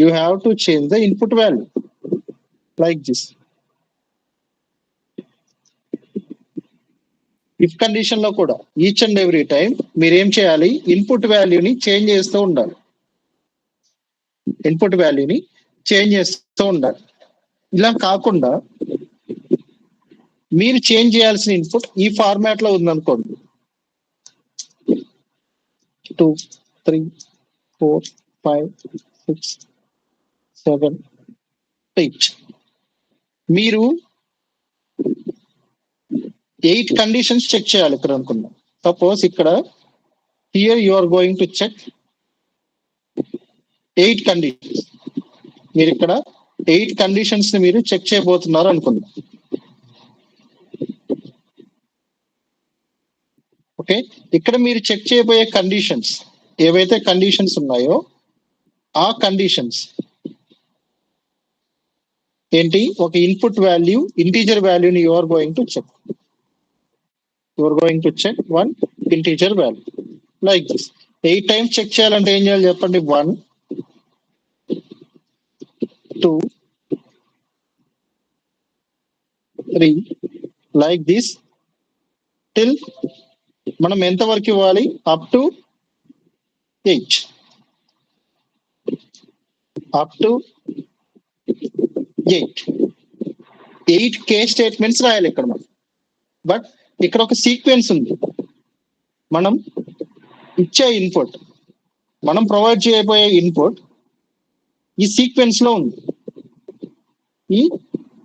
you have to change the input value like this. If condition లో కూడా each and every time మీరు ఏం చేయాలి, ఇన్పుట్ వాల్యూని చేంజ్ చేస్తూ ఉండాలి. ఇన్పుట్ వాల్యూని చేంజ్ చేస్తూ ఉండాలి. ఇలా కాకుండా మీరు చేంజ్ చేయాల్సిన ఇన్పుట్ ఈ ఫార్మాట్ లో ఉందనుకోండి, 2 3 4 5 6 7 8 మీరు 8 కండిషన్స్ చెక్ చేయాలి ఇక్కడ అనుకున్నాం. సపోజ్ ఇక్కడ here you are going to check 8 conditions. మీరు ఇక్కడ 8 కండిషన్స్ ని మీరు చెక్ చేయబోతున్నారు అనుకుందాం. ఓకే, ఇక్కడ మీరు చెక్ చేయబోయే కండిషన్స్ ఏవైతే కండిషన్స్ ఉన్నాయో ఆ కండిషన్స్ ఏంటి, ఒక ఇన్పుట్ వాల్యూ ఇంటీజర్ వాల్యూని you are going to check. You are going to check 1 integer value like this. 8 times check చేయాలంటే ఏం చేయాలి చెప్పండి, 1 2 3 లైక్ దిస్ టిల్ మనం ఎంత వరకు ఇవ్వాలి, up to 8. Up to 8 case statements రాయాలి ఇక్కడ మనం. బట్ ఇక్కడ ఒక సీక్వెన్స్ ఉంది. మనం ఇచ్చే ఇన్పుట్, మనం ప్రొవైడ్ చేయబోయే ఇన్పుట్ ఈ సీక్వెన్స్ లో ఉంది. ఈ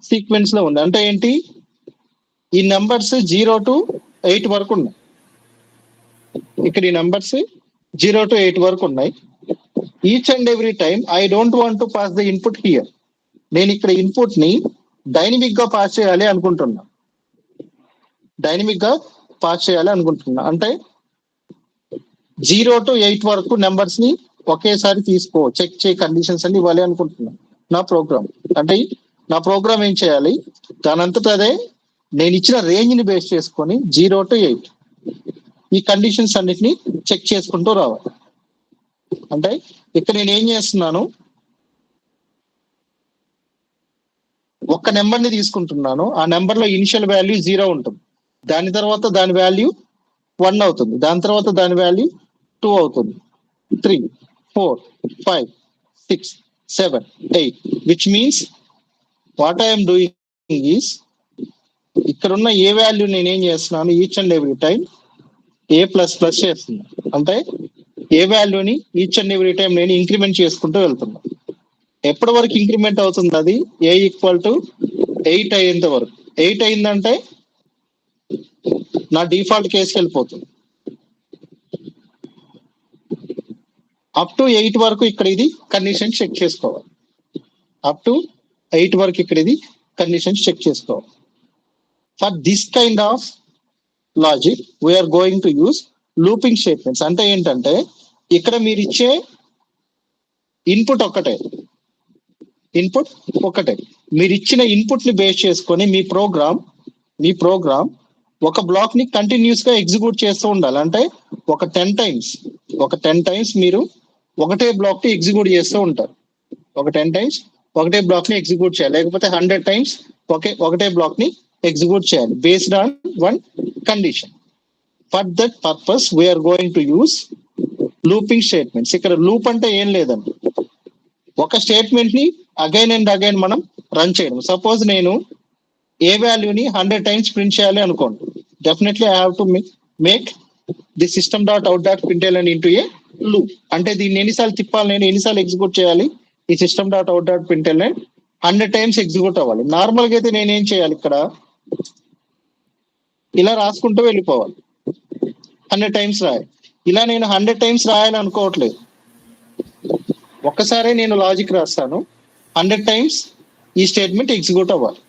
సీక్వెన్స్ లో ఉంది అంటే ఏంటి, ఈ నెంబర్స్ 0 to 8 వరకు ఉన్నాయి. ఇక్కడ ఈ నెంబర్స్ 0 to 8 వరకు ఉన్నాయి. Each and every time I don't want to pass the input here. నేను ఇక్కడ ఇన్పుట్ ని డైనమిక్ గా పాస్ చేయాలి అనుకుంటున్నా. డైనమిక్ గా పాస్ చేయాలి అనుకుంటున్నా అంటే 0 to 8 వరకు నెంబర్స్ ని ఒకేసారి తీసుకో, చెక్ చేయి, కండిషన్స్ అన్ని ఇవ్వాలి అనుకుంటున్నా నా ప్రోగ్రామ్. అంటే నా ప్రోగ్రామ్ ఏం చేయాలి, దానంతట అదే నేను ఇచ్చిన రేంజ్ ని బేస్ చేసుకొని 0 to 8 ఈ కండిషన్స్ అన్నిటిని చెక్ చేసుకుంటూ రావాలి. అంటే ఇక్కడ నేను ఏం చేస్తున్నాను, ఒక్క నెంబర్ ని తీసుకుంటున్నాను. ఆ నెంబర్ లో ఇనిషియల్ వాల్యూ 0 ఉంటుంది, దాని తర్వాత దాని వాల్యూ 1 అవుతుంది, దాని తర్వాత దాని వాల్యూ 2 అవుతుంది, 3 4 5 6 7 8 which means what I'm doing is, ఇక్కడ ఉన్న ఏ వాల్యూ నేనేం చేస్తున్నాను, each and every time A plus plus చేస్తున్నాను. అంటే ఏ వాల్యూని ఈచ్ అండ్ ఎవ్రీ టైం నేను ఇంక్రిమెంట్ చేసుకుంటూ వెళ్తున్నా. ఎప్పటి వరకు ఇంక్రిమెంట్ అవుతుంది, అది ఏ ఈక్వల్ టు 8 అయ్యేంత వరకు. 8 అయిందంటే నా డిఫాల్ట్ కేసుకి వెళ్ళిపోతుంది. అప్ టు 8 వరకు ఇక్కడ ఇది కండిషన్ చెక్ చేసుకోవాలి. అప్ టు 8 వరకు ఇక్కడ ఇది కండిషన్స్ చెక్ చేసుకోవాలి. For this kind of logic we're going to use looping statements. అంటే ఏంటంటే ఇక్కడ మీరు ఇచ్చే ఇన్పుట్ ఒక్కటే, మీరు ఇచ్చిన ఇన్పుట్ ని బేస్ చేసుకొని మీ ప్రోగ్రామ్ ఒక బ్లాక్ ని కంటిన్యూస్ గా ఎగ్జిక్యూట్ చేస్తూ ఉండాలి. అంటే ఒక 10 టైమ్స్ మీరు ఒకటే బ్లాక్ ని ఎగ్జిక్యూట్ చేస్తూ ఉంటారు. ఒక 10 టైమ్స్ ఒకటే బ్లాక్ ని ఎగ్జిక్యూట్ చేయాలి, లేకపోతే 100 టైమ్స్ ఒకటే బ్లాక్ ని ఎగ్జిక్యూట్ చేయాలి based on 1 condition. For that purpose we're going to use looping statements. ఇక్కడ లూప్ అంటే ఏం లేదండి, ఒక స్టేట్మెంట్ ని అగైన్ అండ్ అగైన్ మనం రన్ చేయడం. సపోజ్ నేను ఏ వాల్యూని 100 టైమ్స్ ప్రింట్ చేయాలి అనుకోండి, definitely I have to make the system dot out dot println into a loop. అంటే దీన్ని ఎన్నిసార్లు తిప్పాలి, నేను ఎన్నిసార్లు ఎగ్జిక్యూట్ చేయాలి, ఈ system dot out dot println 100 times execute అవ్వాలి. నార్మల్ గా అయితే నేనేం చేయాలి, ఇక్కడ ఇలా రాసుకుంటూ వెళ్ళిపోవాలి, 100 టైమ్స్ రాయాలి. ఇలా నేను 100 టైమ్స్ రాయాలి అనుకోవట్లేదు, ఒక్కసారే నేను లాజిక్ రాస్తాను, 100 టైమ్స్ ఈ స్టేట్మెంట్ ఎగ్జిక్యూట్ అవ్వాలి,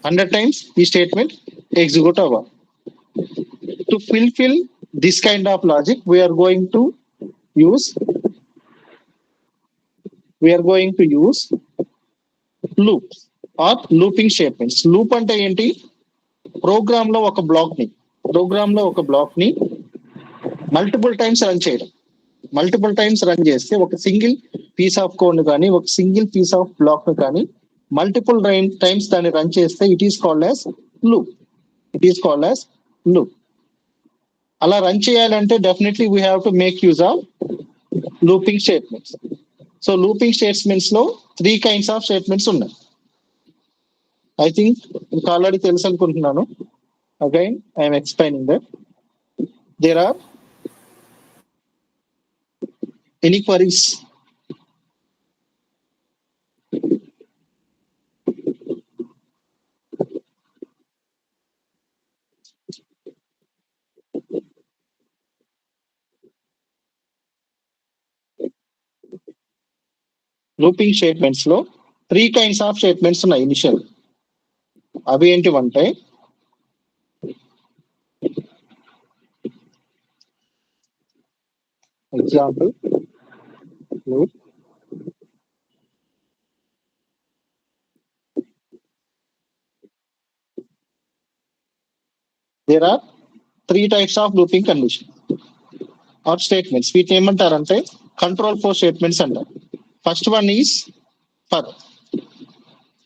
100 టైమ్స్ ఈ స్టేట్మెంట్ ఎగ్జిక్యూట్ అవ్వాలి. To fulfil this kind of logic we're going to use loops or looping statements. Loop అంటే ఏంటి, ప్రోగ్రామ్ లో ఒక బ్లాక్ ని మల్టిపుల్ టైమ్స్ రన్ చేయడం. మల్టిపుల్ టైమ్స్ రన్ చేస్తే ఒక సింగిల్ పీస్ ఆఫ్ కోడ్ కానీ ఒక సింగిల్ పీస్ ఆఫ్ బ్లాక్ కానీ మల్టిపుల్ టైమ్స్ దాన్ని రన్ చేస్తే it is called as loop. It is called as loop. అలా రన్ చేయాలంటే definitely we have to make use of looping statements. So looping statements లో 3 kinds of statements ఉన్నాయి. I think మీకు already తెలుసు అనుకుంటున్నాను. Again I'm explaining that. There are any queries? Looping statements లో 3 kinds of statements ఉన్నాయి initial. అవి ఏంటివంటే example loop, there are 3 types of looping condition or statements. వీటిని ఏమంటారంటే కంట్రోల్ ఫ్లో స్టేట్మెంట్స్ అంటారు. First one is for,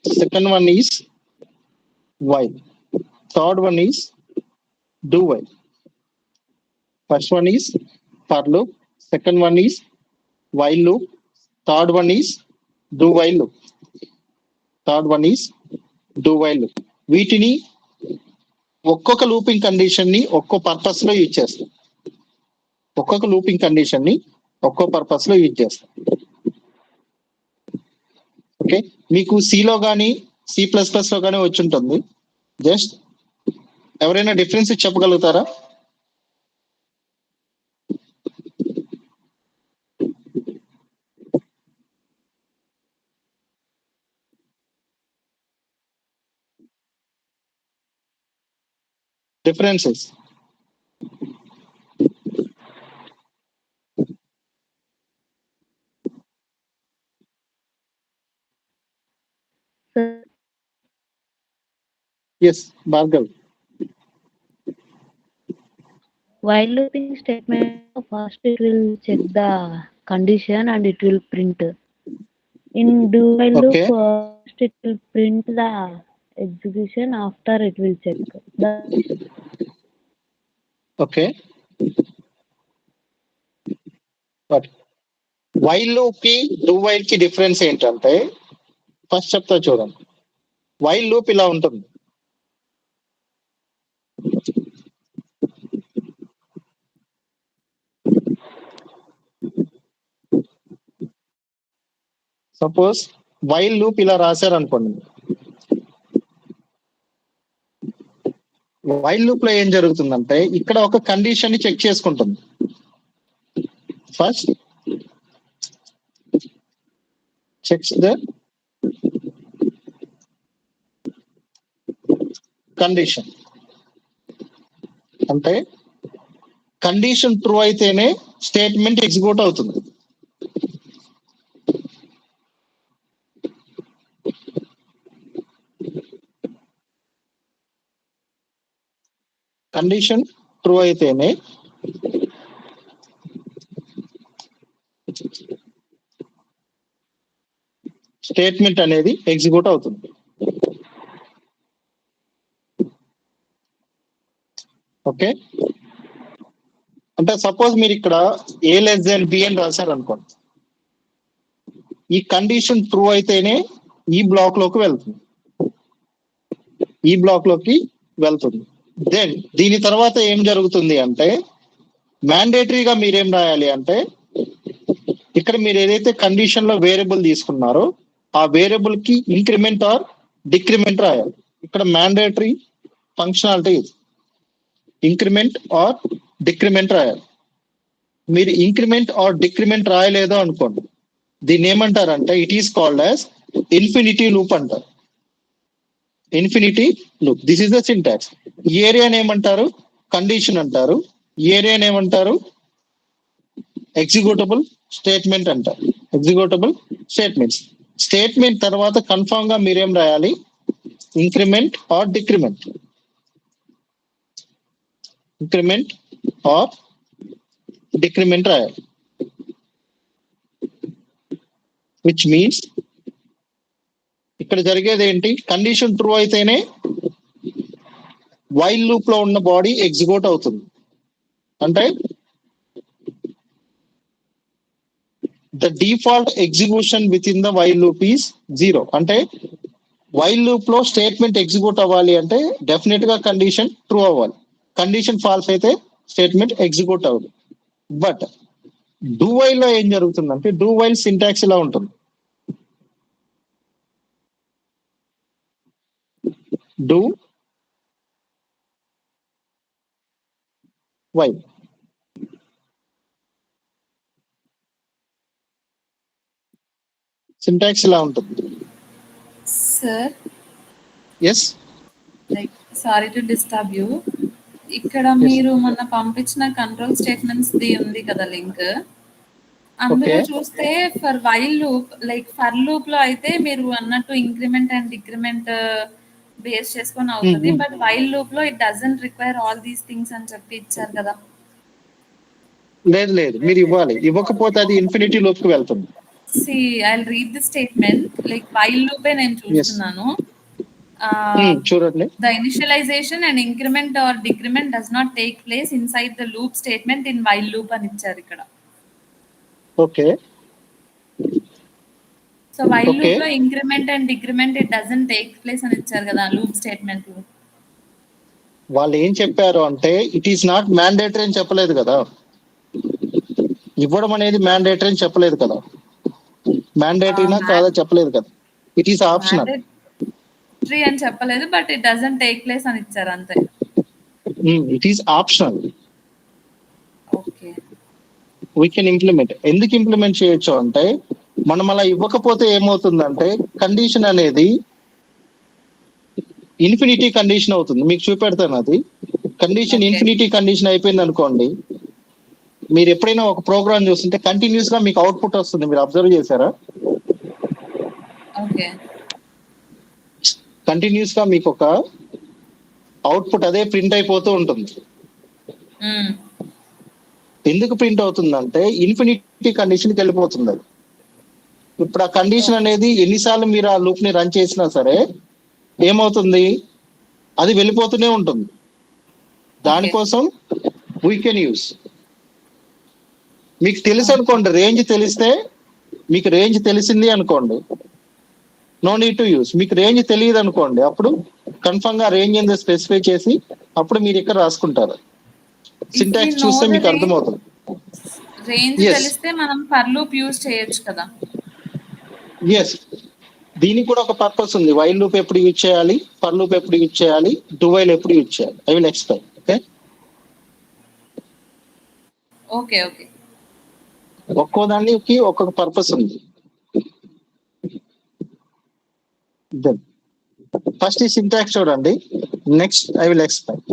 second one is while, third one is do while. First one is for loop, second one is while loop, third one is do while loop. Third one is do while loop. వీటిని ఒక్కొక్క looping condition ని ఒక్కో purpose లో use చేస్తాం. ఒక్కొక్క looping condition ని ఒక్కో purpose లో యూజ్ చేస్తాం. ఓకే, మీకు సిలో కానీ C++ లో కానీ వచ్చి ఉంటుంది. జస్ట్ ఎవరైనా డిఫరెన్స్ చెప్పగలుగుతారా? Differences yes Bhargav. While looping statement, first it will check the condition and it will print. In do while loop, Okay. first it will print the execution, after it will check the. Okay, but while loop కి do while కి difference ఏంటంటే first చెప్తా చూడండి. While loop ఇలా ఉంటుంది. Suppose while loop ఇలా రాశారు అనుకోండి. వైల్ లూప్ లో ఏం జరుగుతుందంటే ఇక్కడ ఒక కండిషన్ ని చెక్ చేసుకుంటుంది. ఫస్ట్ చెక్స్ ద కండిషన్, అంటే కండిషన్ ట్రూ అయితేనే స్టేట్మెంట్ ఎగ్జిక్యూట్ అవుతుంది. కండిషన్ ట్రూ అయితేనే స్టేట్మెంట్ అనేది ఎగ్జిక్యూట్ అవుతుంది. ఓకే, అంటే సపోజ్ మీరు ఇక్కడ A<B అని రాశారు అనుకోండి. ఈ కండిషన్ ట్రూ అయితేనే ఈ బ్లాక్ లోకి వెళ్తుంది. ఈ బ్లాక్ లోకి వెళ్తుంది. దెన్ దీని తర్వాత ఏం జరుగుతుంది అంటే మ్యాండేటరీగా మీరేం రాయాలి అంటే ఇక్కడ మీరు ఏదైతే కండిషన్ లో వేరియబుల్ తీసుకున్నారో ఆ వేరియబుల్ కి ఇంక్రిమెంట్ ఆర్ డిక్రిమెంట్ రాయాలి. ఇక్కడ మ్యాండేటరీ ఫంక్షనాలిటీ ఇది. ఇంక్రిమెంట్ ఆర్ డిక్రిమెంట్ రాయాలి. మీరు ఇంక్రిమెంట్ ఆర్ డిక్రిమెంట్ రాయలేదో అనుకోండి, దీన్ని ఏమంటారంటే it is called as infinity loop అంటారు. Infinity loop, this is the syntax. ఈ ఏరియాని ఏమంటారు? కండిషన్ అంటారు. ఈ ఏరియాని ఏమంటారు? ఎగ్జిక్యూటబుల్ స్టేట్మెంట్ అంటారు. Executable statements. స్టేట్మెంట్ తర్వాత కన్ఫర్మ్ గా మీరేం రాయాలి? Increment or decrement. Increment or decrement రాయాలి. విచ్ మీన్స్ ఇక్కడ జరిగేది ఏంటి, కండిషన్ ట్రూ అయితేనే వైల్ లూప్ లో ఉన్న బాడీ ఎగ్జిక్యూట్ అవుతుంది. అంటే the default execution with in the while loop is 0. అంటే వైల్ లూప్ లో స్టేట్మెంట్ ఎగ్జిక్యూట్ అవ్వాలి అంటే డెఫినెట్ గా కండిషన్ ట్రూ అవ్వాలి. కండిషన్ ఫాల్స్ అయితే స్టేట్మెంట్ ఎగ్జిక్యూట్ అవ్వదు. బట్ డూ వైల్ లో ఏం జరుగుతుందంటే డూ వైల్ సింటాక్స్ ఇలా ఉంటుంది. డూ వైల్ సింటాక్స్ ఇలా ఉంటుంది. Sir yes, like sorry to disturb you. ఇక్కడ మీరు మొన్న పంపించిన కంట్రోల్ స్టేట్మెంట్స్ ది ఉంది కదా లింక్, అందులో చూస్తే for while loop like for loop లో అయితే మీరు అన్నట్టు ఇంక్రిమెంట్ అండ్ డిక్రిమెంట్ బేస్ చేసుకొని అవుతుంది. బట్ వైల్ లూప్ లో it doesn't require all these things అని చెప్పి ఇచ్చారు కదా. లేదు లేదు, మీరు ఇవ్వాలి. ఇవ్వకపోతే అది ఇన్ఫినిటీ లూప్ కి వెళ్తుంది. See, I'll read the statement. Like while loop నేను చూస్తున్నాను. చూడండి. The initialization and increment or decrement does not take place inside the loop statement in while loop అని ఇచ్చారు ఇక్కడ. ఓకే. So while loop లో increment and decrement it doesn't take place అని ఇచ్చారు కదా loop statement లో. వాళ్ళు ఏం చెప్పారు అంటే ఇట్ ఈస్ నాట్ మ్యాండేటరీ అని చెప్పలేదు కదా. ఇవ్వడం అనేది మ్యాండేటరీ అని చెప్పలేదు కదా. మ్యాండేటరీనా కాదా చెప్పలేదు కదా. It is optional. మ్యాండేటరీ అని చెప్పలేదు, but it doesn't take place అని ఇచ్చారు అంతే. It is optional. Okay, we can implement. ఎందుకు ఇంప్లిమెంట్ చేయొచ్చు అంటే మనం అలా ఇవ్వకపోతే ఏమవుతుందంటే కండిషన్ అనేది ఇన్ఫినిటీ కండిషన్ అవుతుంది. మీకు చూపెడతాను. అది కండిషన్ ఇన్ఫినిటీ కండిషన్ అయిపోయింది అనుకోండి, మీరు ఎప్పుడైనా ఒక ప్రోగ్రామ్ చూస్తుంటే కంటిన్యూస్ గా మీకు అవుట్పుట్ వస్తుంది. మీరు అబ్జర్వ్ చేశారా? ఓకే, కంటిన్యూస్ గా మీకు ఒక అవుట్పుట్ అదే ప్రింట్ అయిపోతూ ఉంటుంది. ఎందుకు ప్రింట్ అవుతుందంటే ఇన్ఫినిటీ కండిషన్కి వెళ్ళిపోతుంది అది. ఇప్పుడు ఆ కండిషన్ అనేది ఎన్నిసార్లు మీరు ఆ లూప్ ని రన్ చేసినా సరే ఏమవుతుంది, అది వెళ్ళిపోతూనే ఉంటుంది. దానికోసం వీ కెన్ యూస్. మీకు తెలుసు అనుకోండి, రేంజ్ తెలిస్తే, మీకు రేంజ్ తెలిసింది అనుకోండి, నో నీడ్ టు యూస్. మీకు రేంజ్ తెలియదు అనుకోండి, అప్పుడు కన్ఫర్మ్ గా రేంజ్ ఏందో స్పెసిఫై చేసి అప్పుడు మీరు ఇక్కడ రాసుకుంటారు. సింటాక్స్ చూస్తే మీకు అర్థమవుతుంది. రేంజ్ తెలిస్తే మనం ఫర్ లూప్ యూస్ చేయొచ్చు కదా. ఎస్, దీనికి కూడా ఒక పర్పస్ ఉంది. వైల్ లూప్ ఎప్పుడు యూజ్ చేయాలి, ఫర్ లూప్ ఎప్పుడు యూజ్ చేయాలి, డు వైల్ ఎప్పుడు యూజ్ చేయాలి. I will explain. Okay okay okay. ఒక్కో దానికి ఒక్కొక్క పర్పస్ ఉంది. దెన్ ఫస్ట్ ఈ సింటాక్స్ చూడండి. Next I will explain.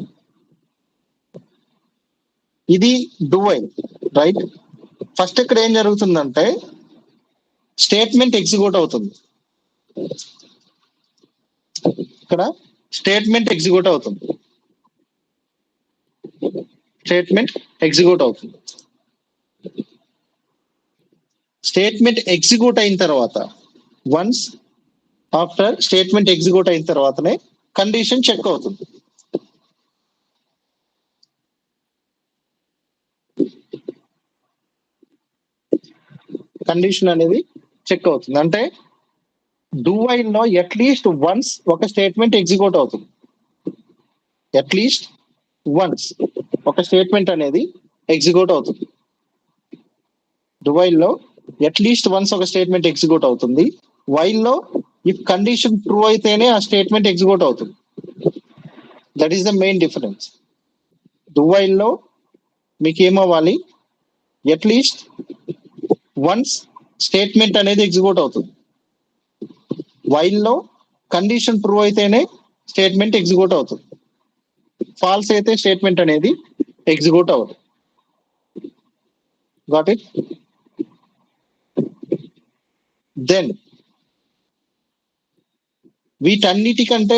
ఇది డు వైల్, రైట్? ఫస్ట్ ఇక్కడ ఏం జరుగుతుందంటే స్టేట్మెంట్ ఎగ్జిక్యూట్ అవుతుంది. ఇక్కడ స్టేట్మెంట్ ఎగ్జిక్యూట్ అవుతుంది. స్టేట్మెంట్ ఎగ్జిక్యూట్ అవుతుంది. స్టేట్మెంట్ ఎగ్జిక్యూట్ అయిన తర్వాత వన్స్ ఆఫ్టర్ స్టేట్మెంట్ ఎగ్జిక్యూట్ అయిన తర్వాతనే కండిషన్ చెక్ అవుతుంది. కండిషన్ అనేది చెక్ అవుతుంది. అంటే డూ వైల్ లో అట్లీస్ట్ వన్స్ ఒక స్టేట్మెంట్ ఎగ్జిక్యూట్ అవుతుంది. అట్లీస్ట్ వన్స్ ఒక స్టేట్మెంట్ అనేది ఎగ్జిక్యూట్ అవుతుంది. డూ వైల్ లో అట్లీస్ట్ వన్స్ ఒక స్టేట్మెంట్ ఎగ్జిక్యూట్ అవుతుంది. వైల్ లో ఇఫ్ కండిషన్ ట్రూ అయితేనే ఆ స్టేట్మెంట్ ఎగ్జిక్యూట్ అవుతుంది. That is the main difference. Do while లో మీకు ఏమవ్వాలి, అట్లీస్ట్ వన్స్ స్టేట్మెంట్ అనేది ఎగ్జిక్యూట్ అవుతుంది. వైల్ లో కండిషన్ ట్రూ అయితేనే స్టేట్మెంట్ ఎగ్జిక్యూట్ అవుతుంది. ఫాల్స్ అయితే స్టేట్మెంట్ అనేది ఎగ్జిక్యూట్ అవ్వదు. Got it? దెన్ వీటన్నిటికంటే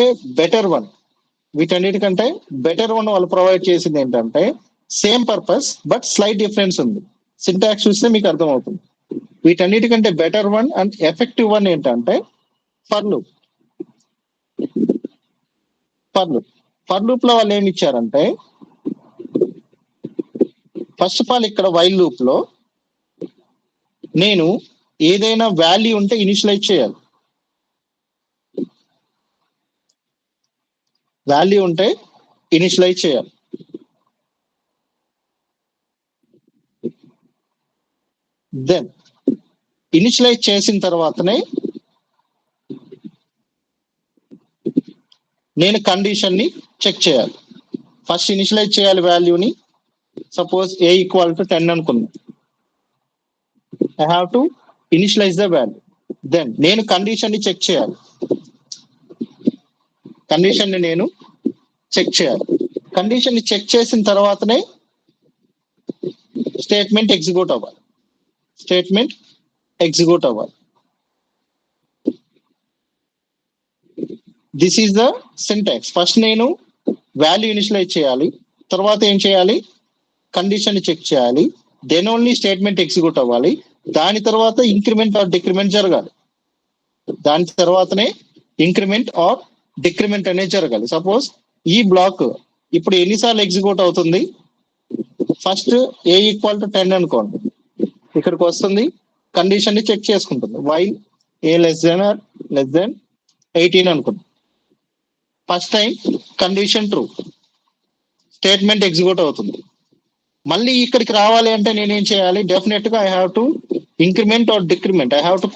బెటర్ వన్ వాళ్ళు ప్రొవైడ్ చేసింది ఏంటంటే same purpose but slight difference ఉంది. సింటాక్స్ చూస్తే మీకు అర్థమవుతుంది. వీటన్నిటికంటే better one and effective one ఏంటంటే ఫర్ లూప్. ఫర్ లూప్ లో వాళ్ళు ఏమి ఇచ్చారంటే, ఫస్ట్ ఆఫ్ ఆల్ ఇక్కడ వైల్ లూప్ లో నేను ఏదైనా వాల్యూ ఉంటే ఇనిషియలైజ్ చేయాలి. వాల్యూ ఉంటే ఇనిషియలైజ్ చేయాలి. దెన్ ఇనిషియలైజ్ చేసిన తర్వాతనే నేను కండిషన్ ని చెక్ చేయాలి. ఫస్ట్ ఇనిషియలైజ్ చేయాలి వాల్యూని. సపోజ్ a ఈక్వల్ టు 10 అనుకున్నాను. I have to initialise the value. Then నేను కండిషన్ ని చెక్ చేయాలి. కండిషన్ ని నేను చెక్ చేయాలి. కండిషన్ ని చెక్ చేసిన తర్వాతనే స్టేట్మెంట్ ఎగ్జిక్యూట్ అవ్వాలి. This is the syntax. First నేను వాల్యూ ఇనిషియలైజ్ చేయాలి, తర్వాత ఏం చేయాలి, కండిషన్ ని చెక్ చేయాలి, దెన్ ఓన్లీ స్టేట్మెంట్ ఎగ్జిక్యూట్ అవ్వాలి. దాని తర్వాత ఇంక్రిమెంట్ ఆర్ డిక్రిమెంట్ జరగాలి. దాని తర్వాతనే ఇంక్రిమెంట్ ఆర్ డిక్రిమెంట్ అనేది జరగాలి. సపోజ్ ఈ బ్లాక్ ఇప్పుడు ఎన్నిసార్లు ఎగ్జిక్యూట్ అవుతుంది, ఫస్ట్ a ఈక్వల్ టు 10 అనుకోండి, ఇక్కడికి వస్తుంది, కండిషన్ ని చెక్ చేసుకుంటుంది, వైల్ a లెస్ దెన్ 18 అనుకోండి. First time condition true, statement execute అవుతుంది. మళ్ళీ ఇక్కడికి రావాలి అంటే నేనేం చేయాలి, డెఫినెట్ గా I have to increment or decrement, I have to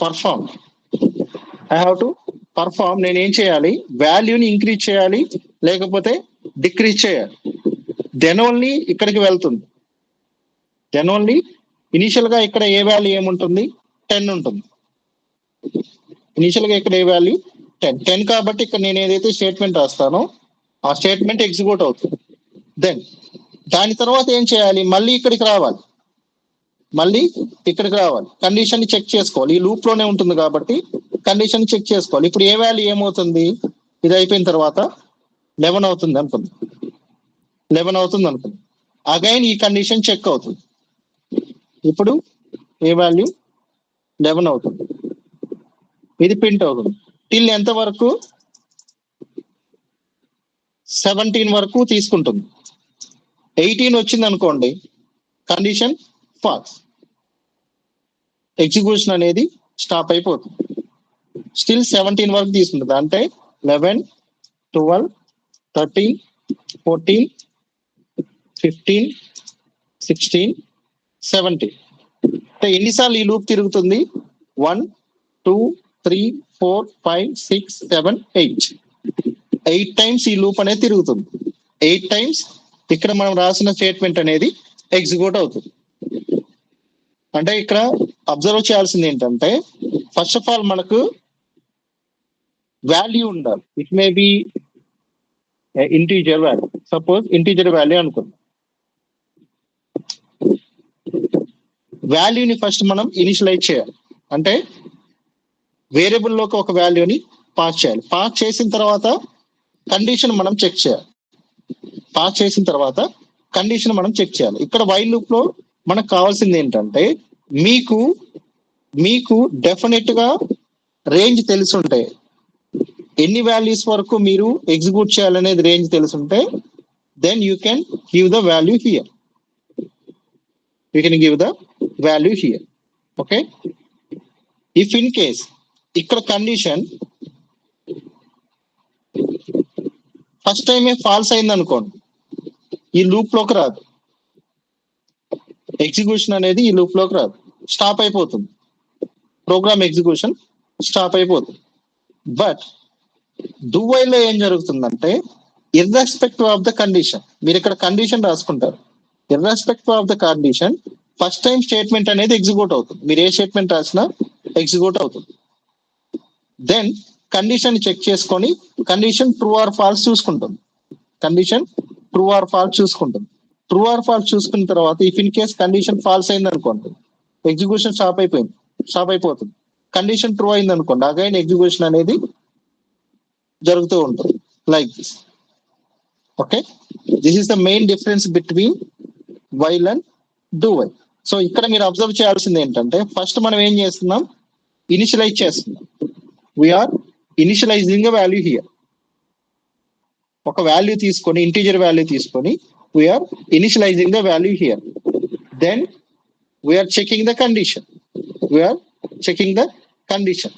perform. నేనేం చేయాలి, వాల్యూని ఇంక్రీజ్ చేయాలి లేకపోతే డిక్రీజ్ చేయాలి. దెన్ ఓన్లీ ఇక్కడికి వెళ్తుంది. దెన్ ఓన్లీ ఇనిషియల్ గా ఇక్కడ ఏ వాల్యూ ఏముంటుంది, 10 ఉంటుంది. ఇనిషియల్ గా ఇక్కడ ఏ వాల్యూ 10 కాబట్టి ఇక్కడ నేను ఏదైతే స్టేట్మెంట్ రాస్తానో ఆ స్టేట్మెంట్ ఎగ్జిక్యూట్ అవుతుంది. దెన్ దాని తర్వాత ఏం చేయాలి, మళ్ళీ ఇక్కడికి రావాలి, కండిషన్ ని చెక్ చేసుకోవాలి. ఈ లూప్ లోనే ఉంటుంది కాబట్టి కండిషన్ చెక్ చేసుకోవాలి. ఇప్పుడు ఏ వాల్యూ ఏమవుతుంది, ఇది అయిపోయిన తర్వాత 11 అవుతుంది అనుకుంది. అగైన్ ఈ కండిషన్ చెక్ అవుతుంది. ఇప్పుడు ఏ వాల్యూ 11 అవుతుంది, ఇది ప్రింట్ అవుతుంది. టిల్ ఎంత వరకు, 17 వరకు తీసుకుంటుంది. 18 వచ్చింది అనుకోండి, కండిషన్ ఫాల్స్, ఎగ్జిక్యూషన్ అనేది స్టాప్ అయిపోతుంది. స్టిల్ 17 వరకు తీసుకుంటుంది. అంటే 11, 12, 13, 14, 15, 16, 17. అంటే ఎన్నిసార్లు ఈ లూప్ తిరుగుతుంది, 1, 2, 3, 4, 5, 6, 7, 8 టైమ్స్ ఈ లూప్ అనేది తిరుగుతుంది. 8 టైమ్స్ ఇక్కడ మనం రాసిన స్టేట్మెంట్ అనేది ఎగ్జిక్యూట్ అవుతుంది. అంటే ఇక్కడ అబ్జర్వ్ చేయాల్సింది ఏంటంటే, ఫస్ట్ ఆఫ్ ఆల్ మనకు వాల్యూ ఉండాలి. It may be integer value. Suppose integer value అనుకుందాం. వాల్యూని ఫస్ట్ మనం ఇనిషియలైజ్ చేయాలి. అంటే వేరియబుల్ లోకి ఒక వాల్యూని పాస్ చేయాలి. పాస్ చేసిన తర్వాత కండిషన్ మనం చెక్ చేయాలి. ఇక్కడ వైల్ లూప్ లో మనకు కావాల్సింది ఏంటంటే, మీకు డెఫినెట్ గా రేంజ్ తెలుసుంటే, ఎన్ని వాల్యూస్ వరకు మీరు ఎగ్జిక్యూట్ చేయాలనేది రేంజ్ తెలుసుంటే, then you can give the value here. Okay. If in case ఇక్కడ కండిషన్ ఫస్ట్ టైమే ఫాల్స్ అయింది అనుకోండి, ఈ లూప్ లోకి రాదు, ఎగ్జిక్యూషన్ అనేది ఈ లూప్ లోకి రాదు, స్టాప్ అయిపోతుంది, ప్రోగ్రామ్ ఎగ్జిక్యూషన్ స్టాప్ అయిపోతుంది. బట్ డూ వైల్ లో ఏం జరుగుతుందంటే, ఇర్రెస్పెక్టివ్ ఆఫ్ ద కండిషన్, మీరు ఇక్కడ కండిషన్ రాసుకుంటారు, irrespective of the condition first time statement అనేది ఎగ్జిక్యూట్ అవుతుంది. మీరు ఏ స్టేట్మెంట్ రాసినా ఎగ్జిక్యూట్ అవుతుంది. దెన్ కండిషన్ చెక్ చేసుకొని కండిషన్ ట్రూ ఆర్ ఫాల్స్ చూసుకుంటుంది. ట్రూ ఆర్ ఫాల్స్ చూసుకున్న తర్వాత if in case condition false అయింది అనుకోండి, ఎగ్జిక్యూషన్ స్టాప్ అయిపోతుంది. కండిషన్ ట్రూ అయింది అనుకోండి, అగైన్ ఎగ్జిక్యూషన్ అనేది జరుగుతూ ఉంటుంది, like this. Okay, this is the main difference between while and do while. So ఇక్కడ మీరు అబ్జర్వ్ చేయాల్సింది ఏంటంటే ఫస్ట్ మనం ఏం చేస్తున్నాం, ఇనిషియలైజ్ చేస్తున్నాం. We're initialising a value here. ఒక వాల్యూ తీసుకొని, ఇంటీజర్ వాల్యూ తీసుకొని we're initialising the value here. Then we're checking the condition. We're checking the condition.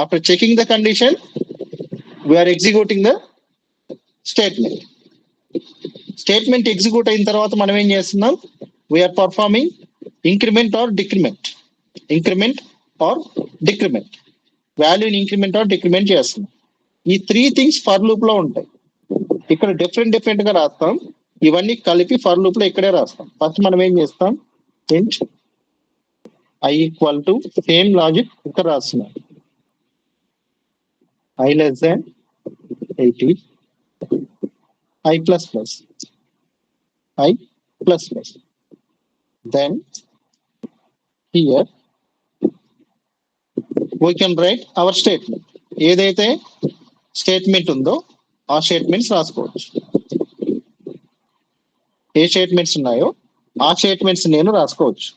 After checking the condition we're executing the statement. Statement execute అయిన తర్వాత మనం ఏం చేస్తున్నాం, we're performing increment or decrement. Increment or decrement, వాల్యూని increment or decrement చేస్తున్నాం. ఈ 3 things for loop లో ఉంటాయి. ఇక్కడ డిఫరెంట్ గా రాస్తాం, ఇవన్నీ కలిపి ఫర్ లూప్ లో ఇక్కడే రాస్తాం. ఫస్ట్ మనం ఏం చేస్తాం, int i equal to same logic ఇక్కడ రాస్తున్నాం, i less than 80, i plus plus, i plus plus. Then here we can write our statement. ఏదైతే స్టేట్మెంట్ ఉందో ఆ స్టేట్మెంట్స్ రాసుకోవచ్చు. ఏ స్టేట్మెంట్స్ ఉన్నాయో ఆ స్టేట్మెంట్స్ నేను రాసుకోవచ్చు.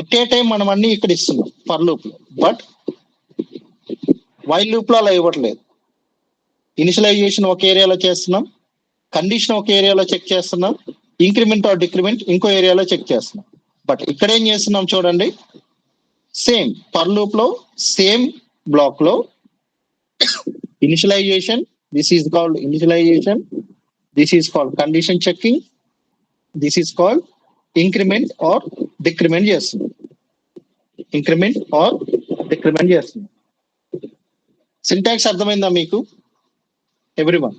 ఎట్ ఏ టైం మనం అన్ని ఇక్కడ ఇస్తున్నాం ఫర్ లూప్ లో, బట్ వైల్ లూప్ లో అలా ఇవ్వట్లేదు. ఇనిషియలైజేషన్ ఒక ఏరియాలో చేస్తున్నాం, కండిషన్ ఒక ఏరియాలో చెక్ చేస్తున్నాం, ఇంక్రిమెంట్ ఆర్ డిక్రిమెంట్ ఇంకో ఏరియాలో చెక్ చేస్తున్నాం. బట్ ఇక్కడ ఏం చేస్తున్నాం చూడండి, సేమ్ ఫర్ లూప్ లో సేమ్ బ్లాక్ లో initialisation, this is called initialisation, this is called condition checking, this is called increment or decrement చేస్తున్నాం. ఇంక్రిమెంట్ ఆర్ డిక్రిమెంట్ చేస్తున్నాం. సింటాక్స్ అర్థమైందా మీకు everyone?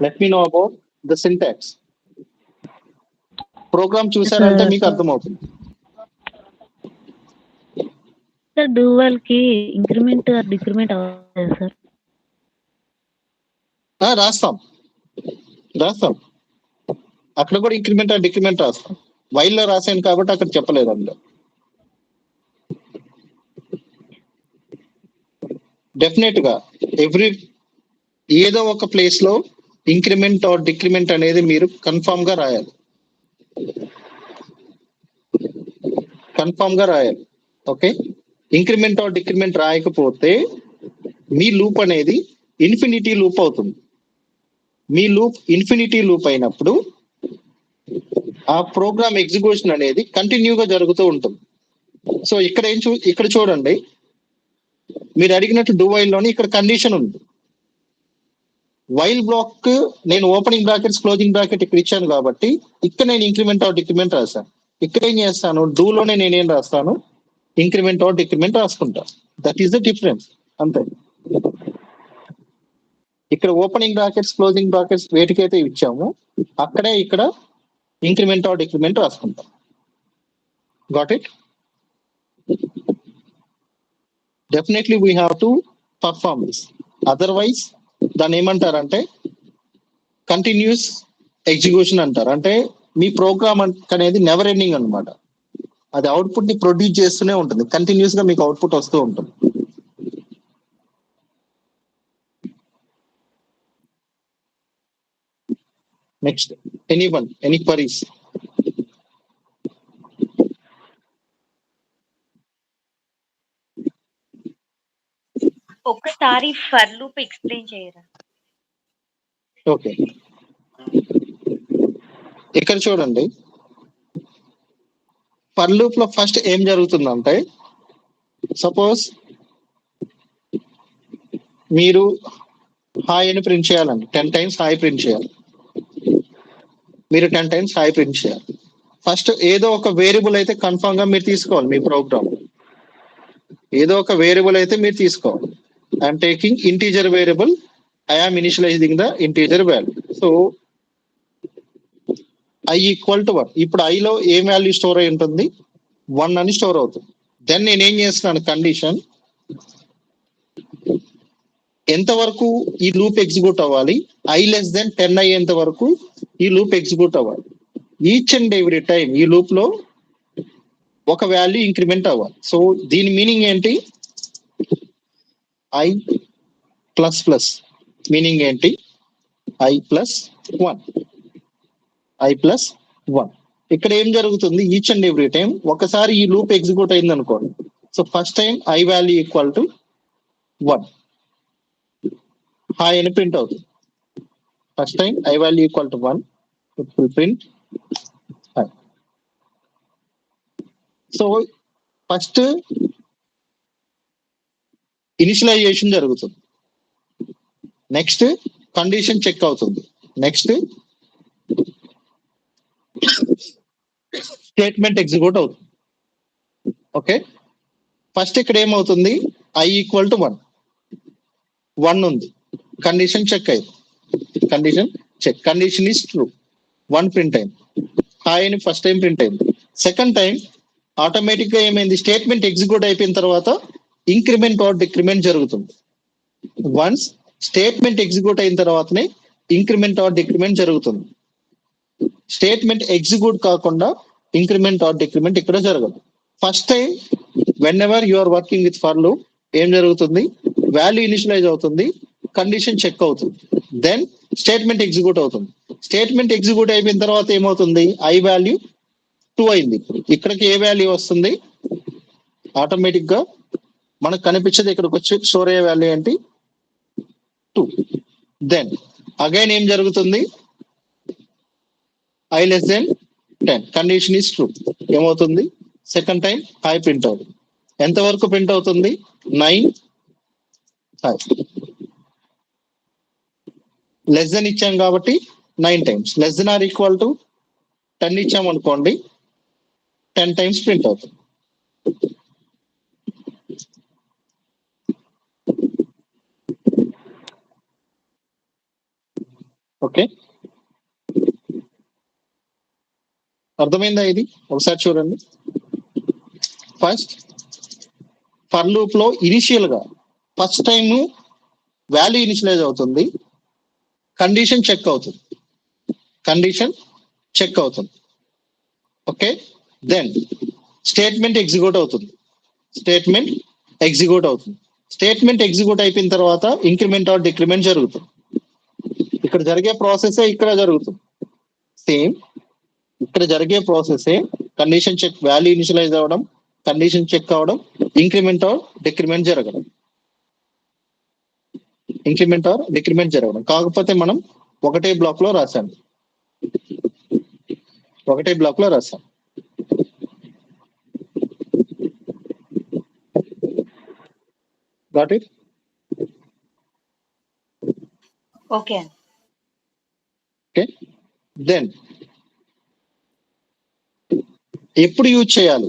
Let me know about the syntax. Program చూసారంటే మీకు అర్థమవుతుంది. Sir డూవల్ కి increment decrement అవుతుంది sir? రాస్తాం అక్కడ కూడా ఇంక్రిమెంట్ డిక్రిమెంట్ రాస్తాం. వైల్ లో రాసాను కాబట్టి అక్కడ చెప్పలేదు. అందులో డెఫినెట్ గా ఏదో ఒక ప్లేస్ లో ఇంక్రిమెంట్ ఆర్ డిక్రిమెంట్ అనేది మీరు కన్ఫామ్ గా రాయాలి. ఓకే, ఇంక్రిమెంట్ ఆర్ డిక్రిమెంట్ రాయకపోతే మీ లూప్ అనేది ఇన్ఫినిటీ లూప్ అవుతుంది. మీ లూప్ ఇన్ఫినిటీ లూప్ అయినప్పుడు ఆ ప్రోగ్రామ్ ఎగ్జిక్యూషన్ అనేది కంటిన్యూగా జరుగుతూ ఉంటుంది. సో ఇక్కడ చూడండి, మీరు అడిగినట్టు డూ వైల్ లోని ఇక్కడ కండిషన్ ఉంది. వైల్ బ్లాక్ నేను ఓపెనింగ్ బ్రాకెట్స్ క్లోజింగ్ బ్రాకెట్ ఇక్కడ ఇచ్చాను కాబట్టి ఇక్కడ నేను ఇంక్రిమెంట్ ఆర్ డిక్రిమెంట్ రాశాను. ఇక్కడ ఏం చేస్తాను, డూలోనే నేనేం రాస్తాను, ఇంక్రిమెంట్ ఆర్ డిక్రిమెంట్ రాసుకుంటా. దట్ ఈస్ ద డిఫరెన్స్, అంతే. ఇక్కడ ఓపెనింగ్ బ్రాకెట్స్ క్లోజింగ్ బ్రాకెట్స్ వేటికైతే ఇచ్చాము అక్కడే ఇక్కడ ఇంక్రిమెంట్ ఆర్ డిక్రిమెంట్ రాసుకుంటాం. Got it? Definitely we have to perform this, otherwise దాన్ని ఏమంటారంటే కంటిన్యూస్ ఎగ్జిక్యూషన్ అంటారు. అంటే మీ ప్రోగ్రామ్ అనేది నెవర్ ఎండింగ్ అనమాట. అది అవుట్పుట్ ని ప్రొడ్యూస్ చేస్తూనే ఉంటుంది, కంటిన్యూస్ గా మీకు అవుట్పుట్ వస్తూ ఉంటుంది. Next, any queries? ఒక్కసారి ఫర్ లూప్ ఎక్స్ప్లెయిన్ చేయరా? ఓకే, ఇక్కడ చూడండి, ఫర్ లూప్ లో ఫస్ట్ ఏం జరుగుతుందంటే, సపోజ్ మీరు హాయ్ అని ప్రింట్ చేయాలండి, 10 times హాయ్ ప్రింట్ చేయాలి. మీరు 10 times హాయ్ ప్రింట్ చేయాలి. ఫస్ట్ ఏదో ఒక వేరియబుల్ అయితే కన్ఫర్మ్ గా మీరు తీసుకోవాలి. మీ ప్రోగ్రామ్ ఏదో ఒక వేరియబుల్ అయితే మీరు తీసుకోవాలి. I'm taking integer variable, I'm initialising the integer value. So i equal to 1. ఇప్పుడు i లో ఏ వాల్యూ స్టోర్ అయి ఉంటుంది, 1 అని స్టోర్ అవుతుంది. దెన్ నేనేం చేస్తున్నాను, కండిషన్ ఎంతవరకు ఈ లూప్ ఎగ్జిక్యూట్ అవ్వాలి, i less than 10 అయ్యేంత వరకు ఈ లూప్ ఎగ్జిక్యూట్ అవ్వాలి. ఈచ్ అండ్ ఎవ్రీ టైం ఈ లూప్ లో ఒక వాల్యూ ఇంక్రిమెంట్ అవ్వాలి. సో దీని మీనింగ్ ఏంటి? ఐ ప్లస్ ప్లస్ మీనింగ్ ఏంటి? I plus 1. I plus 1. ఇక్కడ ఏం జరుగుతుంది? ఈచ్ అండ్ ఎవ్రీ టైం ఒకసారి ఈ లూప్ ఎగ్జిక్యూట్ అయింది అనుకోండి. So first time I value equal to 1 hi అని ప్రింట్ అవుతుంది. First time I value equal to 1 it will print hi. So first initialization జరుగుతుంది, నెక్స్ట్ కండిషన్ చెక్ అవుతుంది, next statement execute అవుతుంది. Okay, first ఇక్కడ ఏమవుతుంది? I equal to 1 ఉంది, condition check అయింది, condition check, condition is true, 1 print అయింది, hi అని first time print అయింది. సెకండ్ టైం ఆటోమేటిక్ గా ఏమైంది? స్టేట్మెంట్ ఎగ్జిక్యూట్ అయిపోయిన తర్వాత ఇంక్రిమెంట్ ఆర్ డిక్రిమెంట్ జరుగుతుంది. వన్స్ స్టేట్మెంట్ ఎగ్జిక్యూట్ అయిన తర్వాతనే ఇంక్రిమెంట్ ఆర్ డిక్రిమెంట్ జరుగుతుంది. స్టేట్మెంట్ ఎగ్జిక్యూట్ కాకుండా ఇంక్రిమెంట్ ఆర్ డిక్రిమెంట్ ఇక్కడ జరగదు. First time whenever you are working with for loop ఏం జరుగుతుంది? వాల్యూ ఇనిషియలైజ్ అవుతుంది, కండిషన్ చెక్ అవుతుంది, దెన్ స్టేట్మెంట్ ఎగ్జిక్యూట్ అవుతుంది. స్టేట్మెంట్ ఎగ్జిక్యూట్ అయిపోయిన తర్వాత ఏమవుతుంది? ఐ వాల్యూ 2 అయింది. ఇక్కడికి ఏ వాల్యూ వస్తుంది? ఆటోమేటిక్ గా మనకు కనిపించేది ఇక్కడికి వచ్చి స్టోర్ అయ్యే వాల్యూ ఏంటి? 2. దెన్ అగైన్ ఏం జరుగుతుంది? I less than 10, condition is true, ఏమవుతుంది? సెకండ్ టైం హై ప్రింట్ అవుతుంది. ఎంతవరకు ప్రింట్ అవుతుంది? 9 హై. లెస్ దెన్ ఇచ్చాం కాబట్టి 9 times, less than or equal to 10 ఇచ్చాం అనుకోండి 10 టైమ్స్ ప్రింట్ అవుతుంది. ఓకే, అర్థమైందా? ఇది ఒకసారి చూడండి. ఫస్ట్ ఫర్ లూప్ లో ఇనిషియల్ గా ఫస్ట్ టైం వాల్యూ ఇనిషియలైజ్ అవుతుంది, కండిషన్ చెక్ అవుతుంది, కండిషన్ చెక్ అవుతుంది. ఓకే, దెన్ స్టేట్మెంట్ ఎగ్జిక్యూట్ అవుతుంది, స్టేట్మెంట్ ఎగ్జిక్యూట్ అవుతుంది. స్టేట్మెంట్ ఎగ్జిక్యూట్ అయిపోయిన తర్వాత ఇంక్రిమెంట్ ఆర్ డిక్రిమెంట్ జరుగుతుంది. ఇక్కడ జరిగే ప్రాసెసే ఇక్కడ జరుగుతుంది. సేమ్ ఇక్కడ జరిగే ప్రాసెసే కండిషన్ చెక్, వాల్యూ ఇనిషియలైజ్ అవ్వడం, కండిషన్ చెక్ అవడం, ఇంక్రిమెంట్ ఆర్ డిక్రిమెంట్ జరగడం, ఇంక్రిమెంట్ ఆర్ డిక్రిమెంట్ జరగడం. కాకపోతే మనం ఒకటే బ్లాక్ లో రాసాం, ఒకటే బ్లాక్ లో రాసాం. Got it? Okay. Okay, then ఎప్పుడు యూజ్ చేయాలి?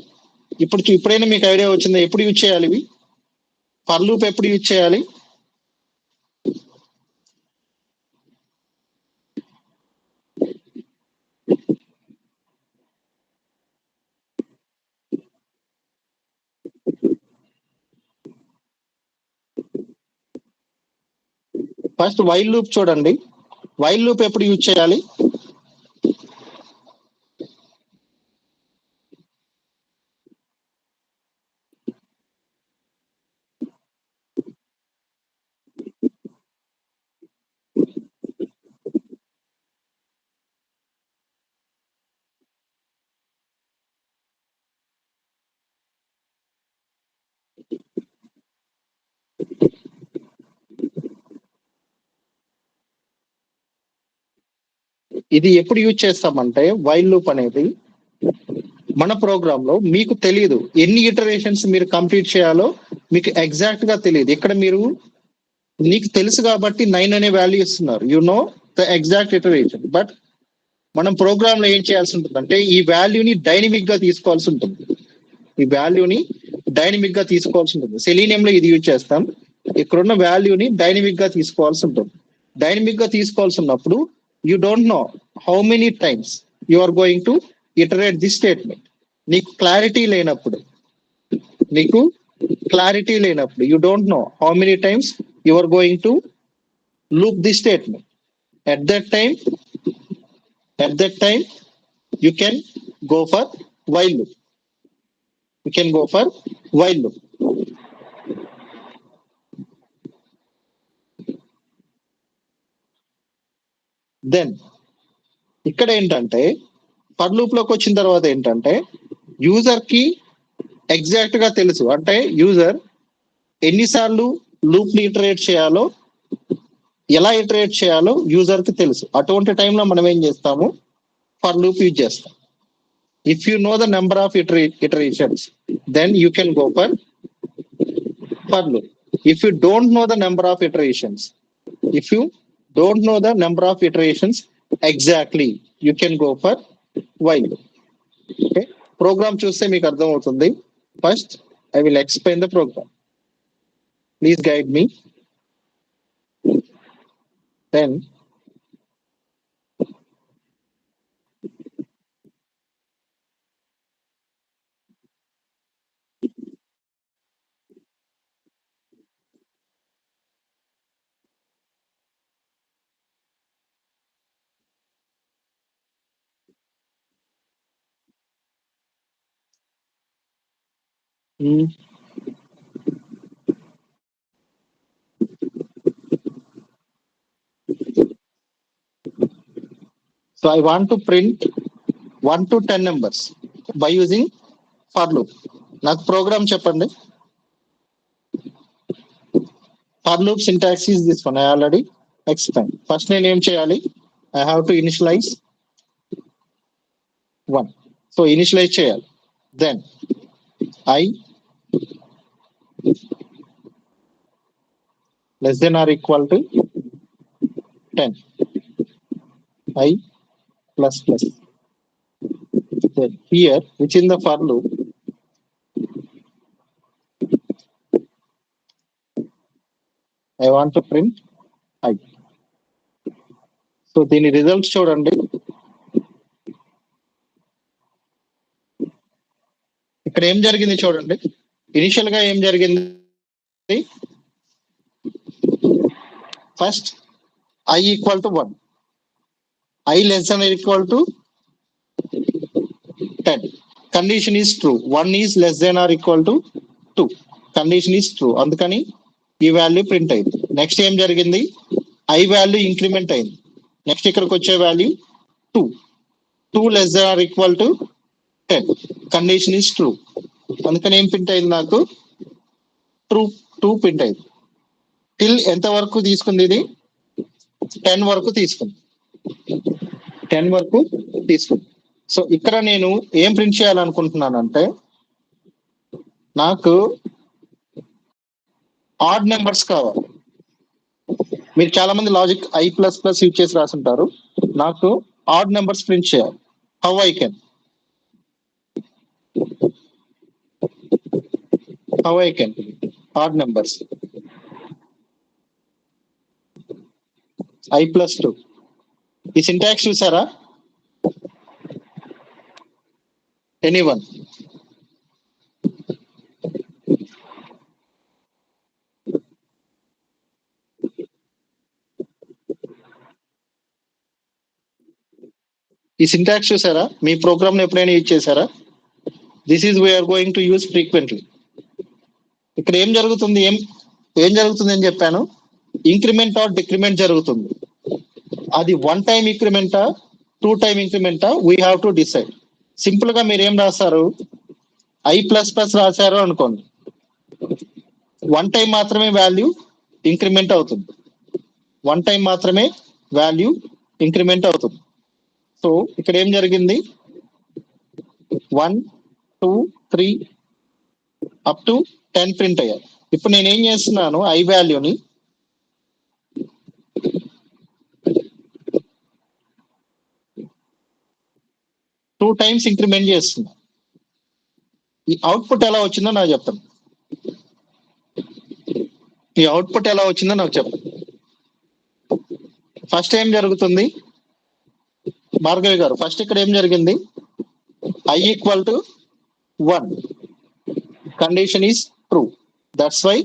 ఇప్పుడైనా మీకు ఐడియా వచ్చిందా ఎప్పుడు యూజ్ చేయాలి ఇవి? ఫర్ లూప్ ఎప్పుడు యూజ్ చేయాలి? ఫస్ట్ వైల్ లూప్ చూడండి. వైల్ లూప్ ఎప్పుడు యూజ్ చేయాలి? ఇది ఎప్పుడు యూజ్ చేస్తామంటే వైల్ లూప్ అనేది మన ప్రోగ్రామ్ లో మీకు తెలియదు ఎన్ని ఇటరేషన్స్ మీరు కంప్లీట్ చేయాలో మీకు ఎగ్జాక్ట్ గా తెలియదు. ఇక్కడ మీరు నీకు తెలుసు కాబట్టి 9 అనే వాల్యూ ఇస్తున్నారు, you know the exact iteration. But మనం ప్రోగ్రామ్ లో ఏం చేయాల్సి ఉంటుంది అంటే ఈ వాల్యూని డైనమిక్ గా తీసుకోవాల్సి ఉంటుంది, ఈ వాల్యూని డైనమిక్ గా తీసుకోవాల్సి ఉంటుంది. సెలీనియం లో ఇది యూజ్ చేస్తాం. ఇక్కడున్న వాల్యూని డైనమిక్ గా తీసుకోవాల్సి ఉంటుంది. డైనమిక్ గా తీసుకోవాల్సి ఉన్నప్పుడు you don't know how many times you are going to iterate this statement. నీకు క్లారిటీ లేనప్పుడు you don't know how many times you are going to loop this statement. At that time you can go for while loop. we can go for while loop. Then ఇక్కడ ఏంటంటే for loop లోకి వచ్చిన తర్వాత ఏంటంటే user కి exact గా తెలుసు, అంటే యూజర్ ఎన్నిసార్లు లూప్ ని ఇటరేట్ చేయాలో, ఎలా ఇటరేట్ చేయాలో యూజర్ కి తెలుసు. అటువంటి టైంలో మనం ఏం చేస్తాము, ఫర్ లూప్ యూజ్ చేస్తాం. If you know the number of iterations then you can go for loop. If you don't know the number of iterations, if you don't know the number of iterations exactly, you can go for while loop. Okay, program చూస్తే మీకు అర్థం అవుతుంది. First I will explain the program. Please guide me. Then so I want to print 1 to 10 numbers by using for loop. నాకు program చెప్పండి. For loop syntax is this one, I already explain. First నేను ఏం చేయాలి, I have to initialise 1. సో initialise చేయాలి. Then I less than or equal to 10, I plus plus. Then here, which in the for loop, I want to print I. So దీని results చూడండి. ఇక్కడ ఏం జరిగింది చూడండి. ఇనిషియల్ గా ఏం జరిగింది, first I equal to 1, I less than or equal to 10. Condition is true. 1 is less than or equal to 2. Condition is true. అందుకని ఈ వాల్యూ ప్రింట్ అయింది. నెక్స్ట్ ఏం జరిగింది, I వాల్యూ ఇంక్రిమెంట్ అయింది. నెక్స్ట్ ఇక్కడికి వచ్చే value 2. 2 less than or equal to 10. Condition is true. అందుకని ఏం ప్రింట్ అయింది, నాకు ట్రూ 2 ప్రింట్ అయింది. టిల్ ఎంత వరకు తీసుకుంది, ఇది 10 వరకు తీసుకుంది. 10 వరకు తీసుకుంది. సో ఇక్కడ నేను ఏం ప్రింట్ చేయాలనుకుంటున్నానంటే, నాకు ఆడ్ నెంబర్స్ కావాలి. మీరు చాలా మంది లాజిక్ I++ యూజ్ చేసి రాసుంటారు. నాకు ఆడ్ నెంబర్స్ ప్రింట్ చేయాలి. How I can odd numbers I+2. ఈ సింటాక్స్ చూసారా ఎనీవన్? ఈ సింటాక్స్ చూసారా? మీ ప్రోగ్రామ్ ని ఎప్పుడైనా యూజ్ చేశారా? This is we're going to use frequently. ఇక్కడ ఏం జరుగుతుంది, ఏం జరుగుతుంది అని చెప్పాను, ఇంక్రిమెంట్ ఆర్ డిక్రిమెంట్ జరుగుతుంది. అది 1 టైం ఇంక్రిమెంటా 2 టైం ఇంక్రిమెంటా we have to decide. Simple గా మీరు ఏం రాస్తారు, I++ రాశారు అనుకోండి, 1 టైం మాత్రమే వాల్యూ ఇంక్రిమెంట్ అవుతుంది. 1 టైం మాత్రమే వాల్యూ ఇంక్రిమెంట్ అవుతుంది. సో ఇక్కడ ఏం జరిగింది, 1, 2, 3 అప్ టు 10 ప్రింట్ అయ్యారు. ఇప్పుడు నేను ఏం చేస్తున్నాను, I వాల్యూని టూ టైమ్స్ ఇంక్రిమెంట్ చేస్తున్నా. ఈ అవుట్పుట్ ఎలా వచ్చిందో నాకు చెప్పండి. ఈ అవుట్పుట్ ఎలా వచ్చిందో నాకు చెప్పండి. ఫస్ట్ ఏం జరుగుతుంది భార్గవి గారు, ఫస్ట్ ఇక్కడ ఏం జరిగింది, I equal to 1, condition is true, that's why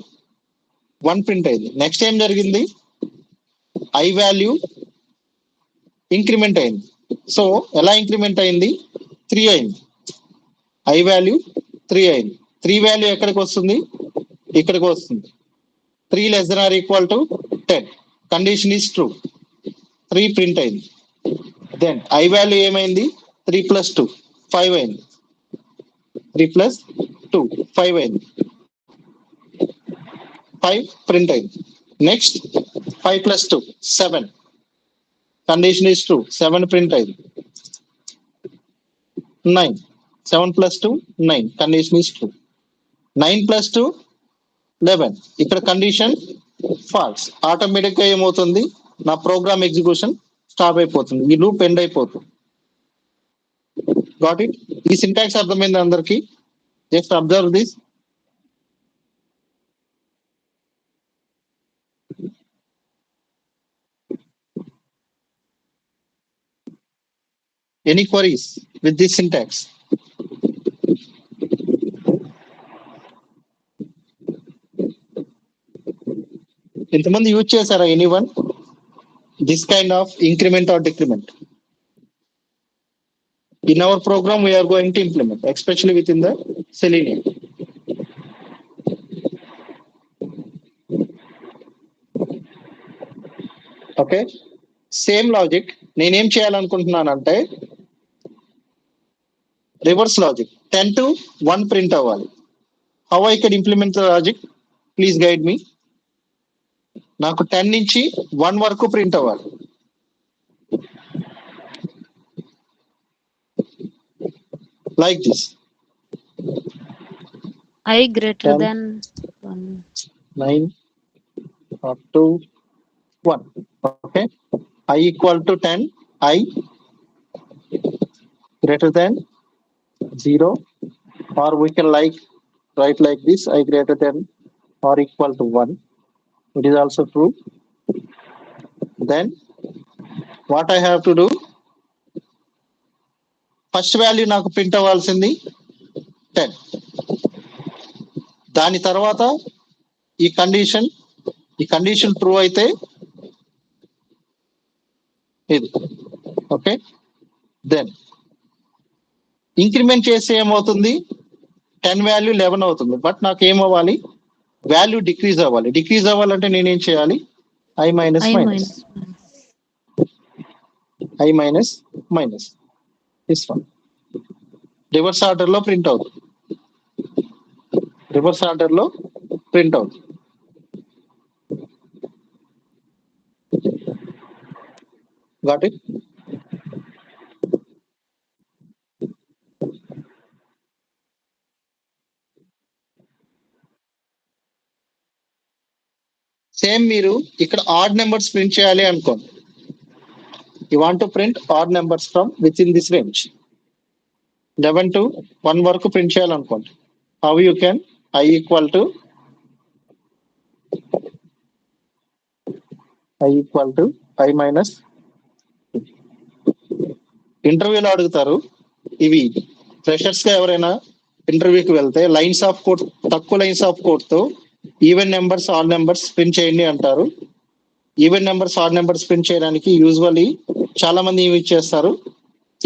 1 print అయింది. నెక్స్ట్ ఏం జరిగింది, I వాల్యూ ఇంక్రిమెంట్ అయింది. సో ఎలా ఇంక్రిమెంట్ అయింది, 3 అయింది. I వాల్యూ 3 అయింది. 3 వాల్యూ ఎక్కడికి వస్తుంది? ఇక్కడికి వస్తుంది. 3 less than or equal to 10. Condition is true. 3 print అయింది. దెన్ ఐ వాల్యూ ఏమైంది? 3 + 2 5 అయింది. 3 + 2 5 అయింది. 5 ప్రింట్ అయింది. Next 5 + 2 7. Condition is true. 7 print అయింది. 9. 7 + 2 9. Condition is true. 9 + 2 11. ఇక్కడ కండిషన్ ఫాల్స్. ఆటోమేటిక్ గా ఏమవుతుంది? నా ప్రోగ్రామ్ ఎగ్జిక్యూషన్ స్టాప్ అయిపోతుంది. ఈ లూప్ ఎండ్ అయిపోతుంది. Got it? ఈ సింటాక్స్ అర్థమైంది అందరికి? Just observe this. Any queries with this syntax? ఇంతమంది యూజ్ చేశారా anyone this kind of increment or decrement? In our program we are going to implement, especially within the Selenium. Okay, same logic నేనేం చేయాలనుకుంటున్నానంటే reverse logic 10 to 1 print అవ్వాలి. How I can implement the logic? Please guide me. నాకు 10 నుంచి 1 వరకు print అవ్వాలి. Like this. I greater 10, than 1. 9 up to 1. Okay, I equal to 10, I greater than 0, or we can write like this, I greater than or equal to 1. It is also true. Then what I have to do? First value నాకు print అవ్వాల్సింది 10. దాని తర్వాత ఈ condition true అయితే ఇది. Okay, then increment చేస్తే ఏమవుతుంది? 10 value 11 అవుతుంది. బట్ నాకు ఏమవ్వాలి? వాల్యూ డిక్రీజ్ అవ్వాలి. డిక్రీజ్ అవ్వాలంటే నేనేం చేయాలి? I minus this one. Reverse order లో ప్రింట్ అవుతుంది. Got it? సేమ్ మీరు ఇక్కడ ఆడ్ నెంబర్స్ ప్రింట్ చేయాలి అనుకోండి. You want to print odd numbers from with in this range. 11 to 1 వరకు ప్రింట్ చేయాలనుకోండి. How you can? I equal to I minus. ఇంటర్వ్యూలో అడుగుతారు, ఇవి ఫ్రెషర్స్ గా ఎవరైనా ఇంటర్వ్యూకి వెళ్తే లైన్స్ ఆఫ్ కోడ్, తక్కువ లైన్స్ ఆఫ్ కోడ్ తో even numbers odd numbers print చేయండి అంటారు. Even numbers odd numbers print చేయడానికి యూజువల్లీ చాలా మంది యూజ్ చేస్తారు,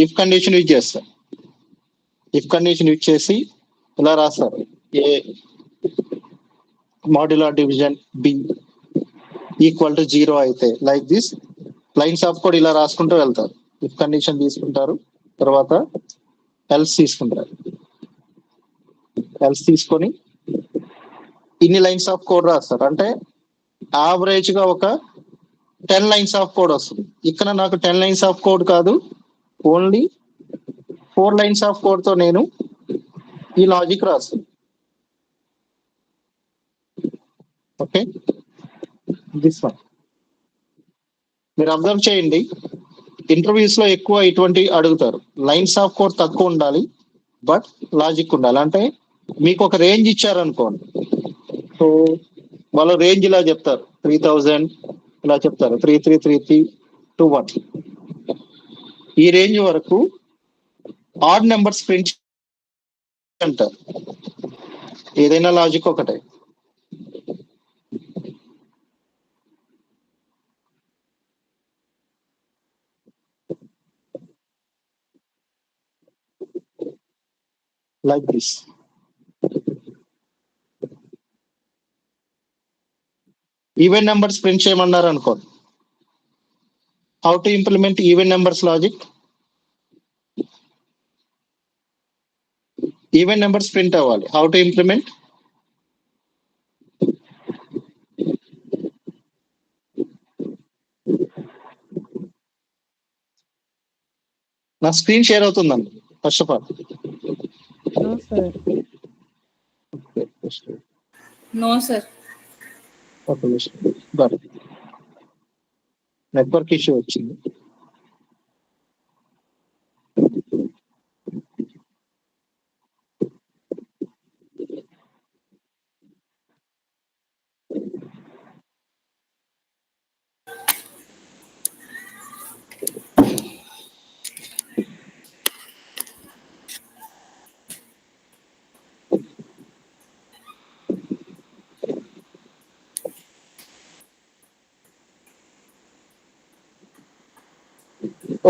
ఇఫ్ కండిషన్ యూజ్ చేస్తారు. ఇఫ్ కండిషన్ యూజ్ చేసి ఇలా రాస్తారు, a modular division b equal to 0 అయితే like this lines of code ఇలా రాసుకుంటూ వెళ్తారు. ఇఫ్ కండిషన్ తీసుకుంటారు, తర్వాత ఎల్స్ తీసుకుంటారు. ఎల్స్ తీసుకొని ఇన్ని లైన్స్ ఆఫ్ కోడ్ రాస్తారు. అంటే యావరేజ్ గా ఒక 10 లైన్స్ ఆఫ్ కోడ్ వస్తుంది. ఇక్కడ నాకు 10 లైన్స్ ఆఫ్ కోడ్ కాదు, ఓన్లీ 4 లైన్స్ ఆఫ్ కోడ్ తో నేను ఈ లాజిక్ రాస్తాను. ఓకే, దిస్ వన్ మీరు అబ్జర్వ్ చేయండి. ఇంటర్వ్యూస్ లో ఎక్కువ ఇటువంటి అడుగుతారు. లైన్స్ ఆఫ్ కోడ్ తక్కువ ఉండాలి, బట్ లాజిక్ ఉండాలి. అంటే మీకు ఒక రేంజ్ ఇచ్చారనుకోండి, సో వాళ్ళు రేంజ్ ఇలా చెప్తారు, 3000 ఇలా చెప్తారు, 3333 to 1. ఈ రేంజ్ వరకు ఆడ్ నెంబర్స్ ప్రింట్ అంటారు. ఏదైనా లాజిక్ ఒకటే. Like this. Even numbers print చేయమన్నారు అనుకో, how to implement even numbers logic. Even numbers print అవ్వాలి, హౌ టు ఇంప్లిమెంట్. నా స్క్రీన్ షేర్ అవుతుందండి first of all. No sir. No sir. ఒక నిమిషం, నెట్వర్క్ ఇష్యూ వచ్చింది.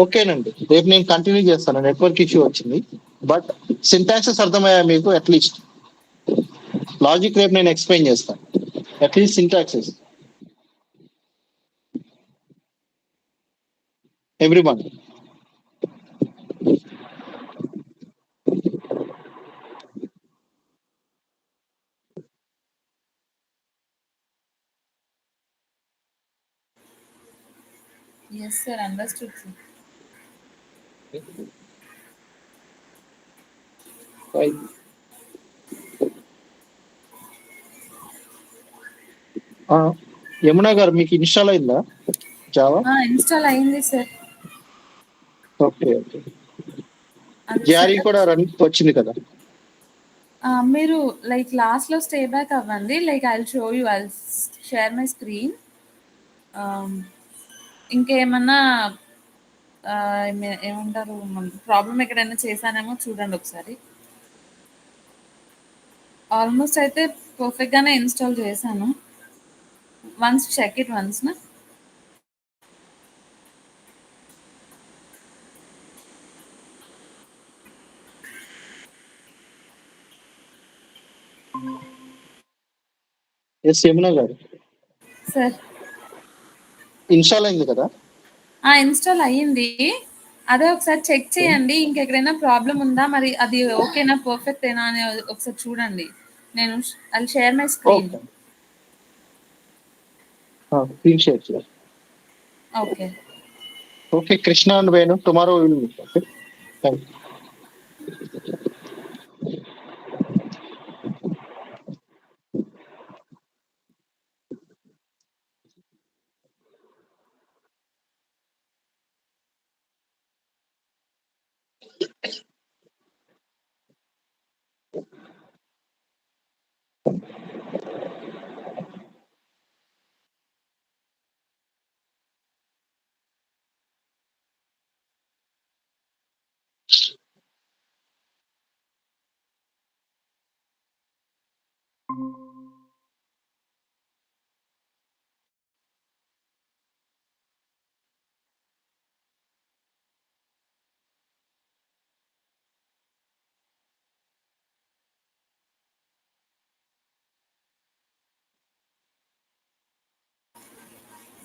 ఓకేనండి, రేపు నేను కంటిన్యూ చేస్తాను. నెట్వర్క్ ఇష్యూ వచ్చింది, బట్ సింటాక్సెస్ అర్థమయ్యా మీకు? అట్లీస్ట్ లాజిక్ రేపు నేను ఎక్స్ప్లెయిన్ చేస్తాను, at least syntaxes. Everyone. Yes, sir. Understood, sir. Yamuna గారు, మీకు ఇన్స్టాల్ అయిందా జావా? ఇన్స్టాల్ అయింది సార్. Okay okay. జారీ కూడా రన్ వచ్చింది కదా? మీరు లైక్ లాస్ట్ లో స్టే బ్యాక్ అవ్వండి. Like I show you, I share my screen. ఇంకేమన్నా ఏమంటారు, ప్రాబ్లం ఎక్కడైనా చేశానేమో చూడండి ఒకసారి. ఆల్మోస్ట్ అయితే పర్ఫెక్ట్ గానే ఇన్స్టాల్ చేశాను. వన్స్ చెక్ ఇట్ వన్స్ నా. ఎస్ యమునా గారు, సార్ ఇన్స్టాల్ అయింది కదా? ఇన్స్టాల్ అయ్యింది. అదే ఒకసారి చెక్ చేయండి, ఇంకెక్కడైనా ప్రాబ్లం ఉందా, మరి అది ఓకేనా, పర్ఫెక్ట్ ఏనా అని ఒకసారి చూడండి. నేను I share my screen. Screen share చేయాలి. Okay okay, Krishna and Venu, tomorrow will meet. Okay, thank you.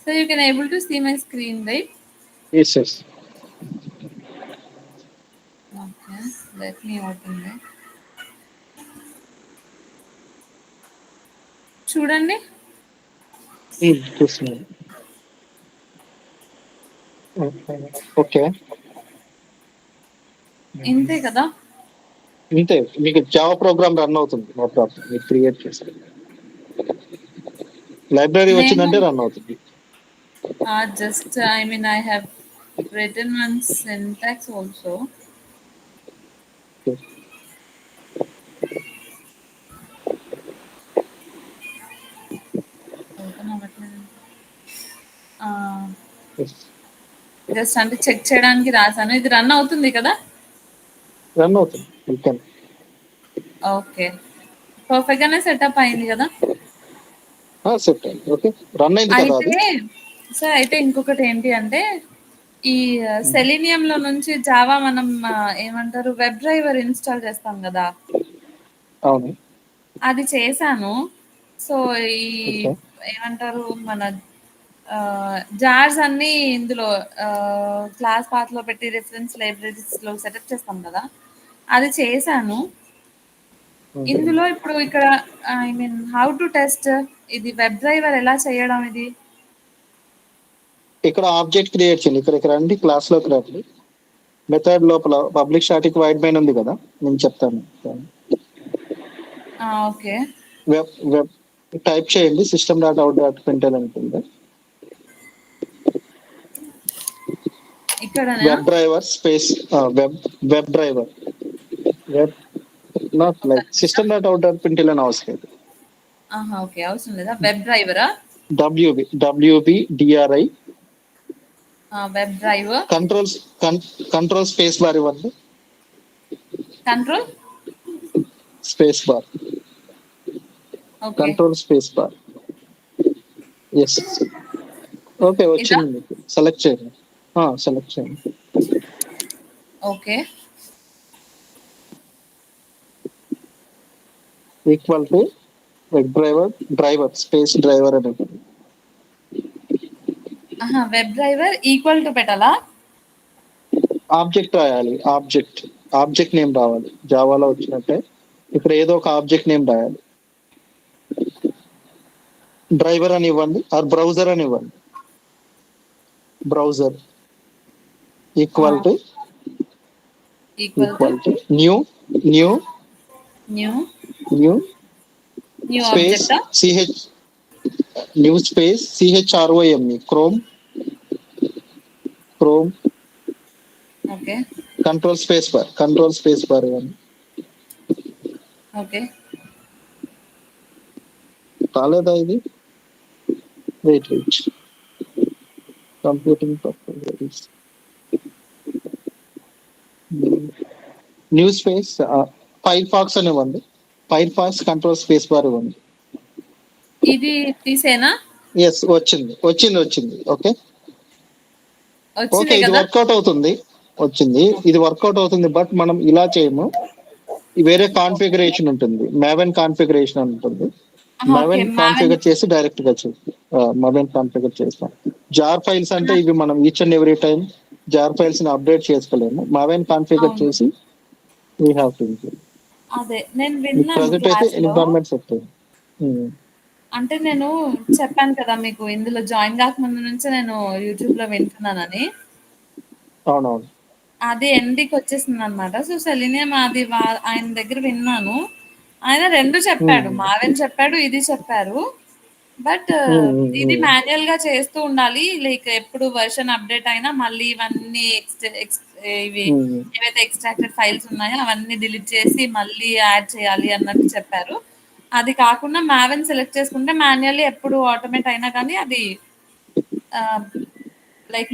So you can able to see my screen, right? Yes, yes. Okay, let me open it. చూడండి. చూస్తున్నాను. Okay, ఇంతే కదా? ఇంతే. మీకు Java program run అవుతుంది, no problem. మీరు create చేస్తారు, library వచ్చిందంటే రన్ అవుతుంది. Just I mean I have written one syntax also. Okay. Just అంటే చెక్ చేయడానికి రాసాను. ఇది రన్ అవుతుంది కదా? రన్ అవుతుంది. ఓకే, పర్ఫెక్ట్ గానే సెటప్ అయింది కదా? సెట్ అయింది. ఓకే, రన్ అయింది కదా అది? సార్ అయితే ఇంకొకటి ఏంటి అంటే, ఈ సెలీనియం లో నుంచి జావా మనం ఏమంటారు, వెబ్ డ్రైవర్ ఇన్స్టాల్ చేస్తాం కదా? అవును, అది చేశాను. సో ఈ ఏమంటారు మన జార్స్ అన్ని ఇందులో క్లాస్ పాత్ లో పెట్టి రిఫరెన్స్ లైబ్రరీస్ లో సెటప్ చేస్తాం కదా, అది చేశాను. ఇందులో ఇప్పుడు ఇక్కడ I mean how to test ఇది వెబ్ డ్రైవర్ ఎలా చేయడం ఇది? ఇక్కడ ఆబ్జెక్ట్ క్రియేట్ చేయండి. ఇక్కడ రండి, క్లాస్ లోకి రండి. మెథడ్ లోపల పబ్లిక్ స్టాటిక్ వైడ్ మెయిన్ ఉంది కదా, నేను చెప్తాను. ఓకే, వెబ్ వెబ్ టైప్ చేయండి, system dot out dot println ఉంటుంది. ఇక్కడ web driver space web driver, web not like system dot out dot println అవసరం లేదు. ఓకే, అవసరం లేదా? వెబ్ డ్రైవరా? W B D R I web driver control space bar ఇవ్వండి. Control space bar, okay control space bar. Yes, okay వచ్చింది మీకు. Select చేయండి, select చేయండి. Okay, equal to web driver space driver అని ఉంటుంది. వెబ్ డ్రైవర్ ఈక్వల్ టు పెట్టాలా? ఆబ్జెక్ట్ రాయాలి, ఆబ్జెక్ట్ నేమ్ రావాలి. జావాలో వచ్చినట్టే ఇక్కడ ఏదో ఒక ఆబ్జెక్ట్ నేమ్ రాయాలి. డ్రైవర్ అని ఇవ్వండి, ఆర్ బ్రౌజర్ అని ఇవ్వండి. Browser equal to new space C H new space CHROME chrome okay control space bar ఇవ్వండి. ఓకే, కాలేదా ఇది? Wait computing new space Firefox అని ఇవ్వండి. Firefox control space bar ఇవ్వండి. ఇది తీసేనా? ఎస్, వచ్చింది. ఓకే, ఇది కదా? వర్కౌట్ అవుతుంది. ఇది వర్కౌట్ అవుతుంది. బట్ మనం ఇలా చేయము, వేరే కాన్ఫిగరేషన్ ఉంటుంది. మావెన్ కాన్ఫిగరేషన్ అని ఉంటుంది. మావెన్ కాన్ఫిగర్ చేసి డైరెక్ట్ గా మావెన్ కాన్ఫిగర్ చేస్తాం. జార్ ఫైల్స్ అంటే ఇవి మనం each and every time jar files ని అప్డేట్ చేసుకోలేము. మావెన్ కాన్ఫిగర్ చేసి వీ హావ్ టు అదే నేను విన్నాను ఎన్విరాన్మెంట్ సెక్టర్. అంటే నేను చెప్పాను కదా మీకు, ఇందులో జాయిన్ కాకముందు నుంచి నేను యూట్యూబ్ లో వింటున్నానని. అవునవును, అది ఎండికి వచ్చేసింది అనమాట. సో సెలీనియం అది ఆయన దగ్గర విన్నాను. ఆయన రెండు చెప్పాడు, మావెన్ చెప్పాడు, ఇది చెప్పారు. బట్ ఇది మాన్యువల్ గా చేస్తూ ఉండాలి. లైక్ ఎప్పుడు వర్షన్ అప్డేట్ అయినా మళ్ళీ ఇవన్నీ ఇవి ఏవైతే ఎక్స్ట్రాక్టెడ్ ఫైల్స్ ఉన్నాయో అవన్నీ డిలీట్ చేసి మళ్ళీ యాడ్ చేయాలి అన్నట్టు చెప్పారు. అది కాకుండా మావెన్ సెలెక్ట్ చేసుకుంటే మాన్యువల్లీ ఎప్పుడు ఆటోమేట్ అయినా కానీ అది లైక్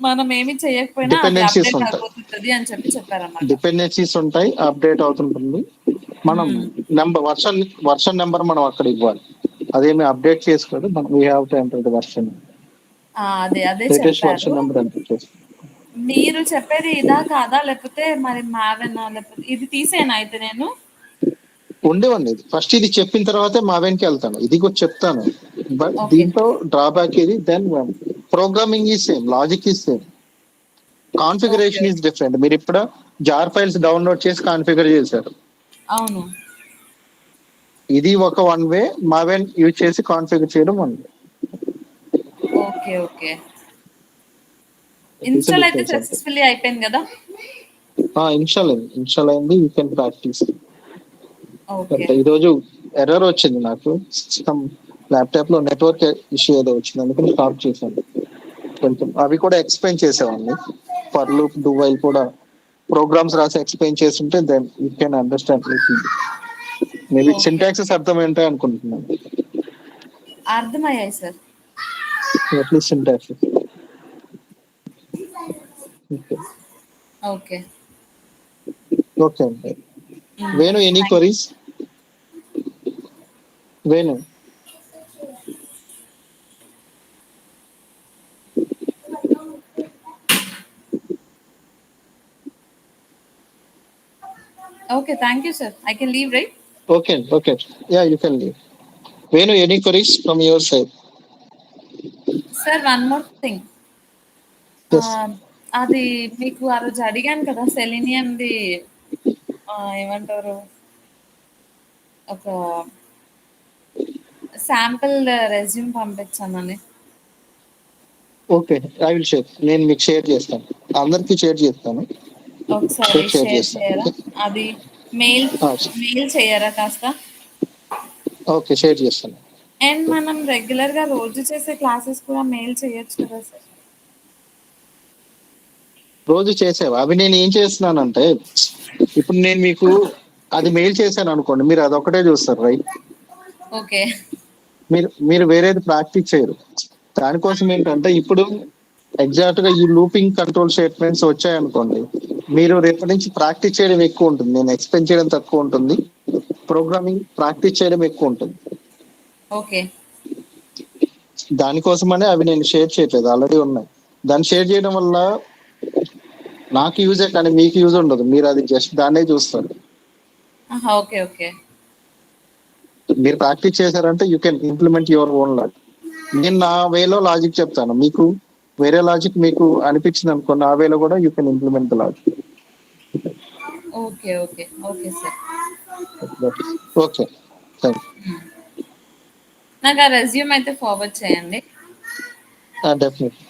మనం ఏమి చేయకపోయినా అది అప్డేట్ అయిపోతుంది అని చెప్పారన్నమాట. డిపెండెన్సీస్ ఉంటాయి, అప్డేట్ అవుతుంటుంది. మనం వర్షన్ నెంబర్ మనం అక్కడ ఇవ్వాలి. అదేమి అప్డేట్ చేసుకోదు. మనం we have to enter the version. అదే చెప్పారు. మీరు చెప్పేది ఇదా కాదా, లేకపోతే మరి మావెన్ లేకపోతే ఇది తీసేనా? అయితే నేను ఉండేవండి, ఫస్ట్ ఇది చెప్పిన తర్వాతే మావెన్ కి వెళ్తాను. ఇది కూడా చెప్తాను, బట్ దీంట్లో డ్రాబ్యాక్ ఇది. Then programming is same, logic is same, configuration is different. మీరు ఇప్పుడు జార్ ఫైల్స్ డౌన్లోడ్ చేసి కాన్ఫిగర్ చేశారు. అవును, ఇది ఒక వన్ వే, మావెన్ యూజ్ చేసి కాన్ఫిగర్ చేయడం వన్ వే. ఓకే, ఇన్స్టాల్ అయితే సక్సెస్ఫుల్లీ అయిపోయింది కదా? ఇన్స్టాల్ అయింది. You can practice. ఈరోజు ఎర్రర్ వచ్చింది నాకు, సిస్టమ్ ల్యాప్టాప్ లో నెట్వర్క్ ఇష్యూ ఏదో వచ్చింది, అందుకని స్టాప్ చేశాను. కొంచెం అవి కూడా ఎక్స్ప్లెయిన్ చేసేవాడిని. ఫర్ లూప్, డూ వైల్ కూడా ప్రోగ్రామ్స్ రాసి ఎక్స్ప్లెయిన్ చేస్తుంటే then you can understand. Maybe syntaxes అర్థమైంటాయి అనుకుంటున్నాను. అర్థమయ్యాయి సార్, అట్లీస్ట్ సింటాక్సెస్. ఓకే అండి. Venu, any queries? Venu, okay, thank you sir, I can leave, right? okay, yeah, you can leave. Venu, any queries from your side? Sir one more thing. Yes. అది మీకు ఆ రోజు అడిగాను కదా సెలీనియంది ఏమంటారు ఒక శాంపుల్ రెజ్యూమ్ పంపించానని. Okay, I will share. నేను మీకు షేర్ చేస్తాను, అందరికి షేర్ చేస్తాను. ఒకసారి షేర్ షేర్ చేస్తాను. చేయరా? అది మెయిల్ చేయరా కాస్త? ఓకే, షేర్ చేస్తాను. అండ్ మనం రెగ్యులర్ గా రోజు చేసే క్లాసెస్ కూడా మెయిల్ చేయొచ్చు కదా సార్? రోజు చేసేవా? అవి నేను ఏం చేస్తున్నానంటే, ఇప్పుడు నేను మీకు అది మెయిల్ చేశాను అనుకోండి, మీరు అదొకటే చూస్తారు, రైట్? ఓకే. మీరు వేరేది ప్రాక్టీస్ చేయరు. దానికోసం ఏంటంటే, ఇప్పుడు ఎగ్జాక్ట్ గా ఈ లూపింగ్ కంట్రోల్ స్టేట్మెంట్స్ వచ్చాయనుకోండి, మీరు రేపటి నుంచి ప్రాక్టీస్ చేయడం ఎక్కువ ఉంటుంది, నేను ఎక్స్ప్లెయిన్ చేయడం తక్కువ ఉంటుంది, ప్రోగ్రామింగ్ ప్రాక్టీస్ చేయడం ఎక్కువ ఉంటుంది. ఓకే. దానికోసమనే అవి నేను షేర్ చేయట్లేదు, ఆల్రెడీ ఉన్నాయి. దాన్ని షేర్ చేయడం వల్ల నాకు యూజే కానీ మీకు యూజ్ ఉండదు, మీరు అది జస్ట్ దాన్నే చూస్తారు. Okay okay. మీరు ప్రాక్టీస్ చేశారంటే you can implement your own logic. నేను నా వేలో లాజిక్ చెప్తాను, మీకు వేరే లాజిక్ మీకు అనిపించింది అనుకోండి, ఆ వేలో కూడా you can implement the logic. Okay okay okay sir. Okay, thank నాకు ఆ రెజ్యూమ్ అయితే ఫార్వర్డ్ చేయండి. యూ. డెఫినెట్లీ.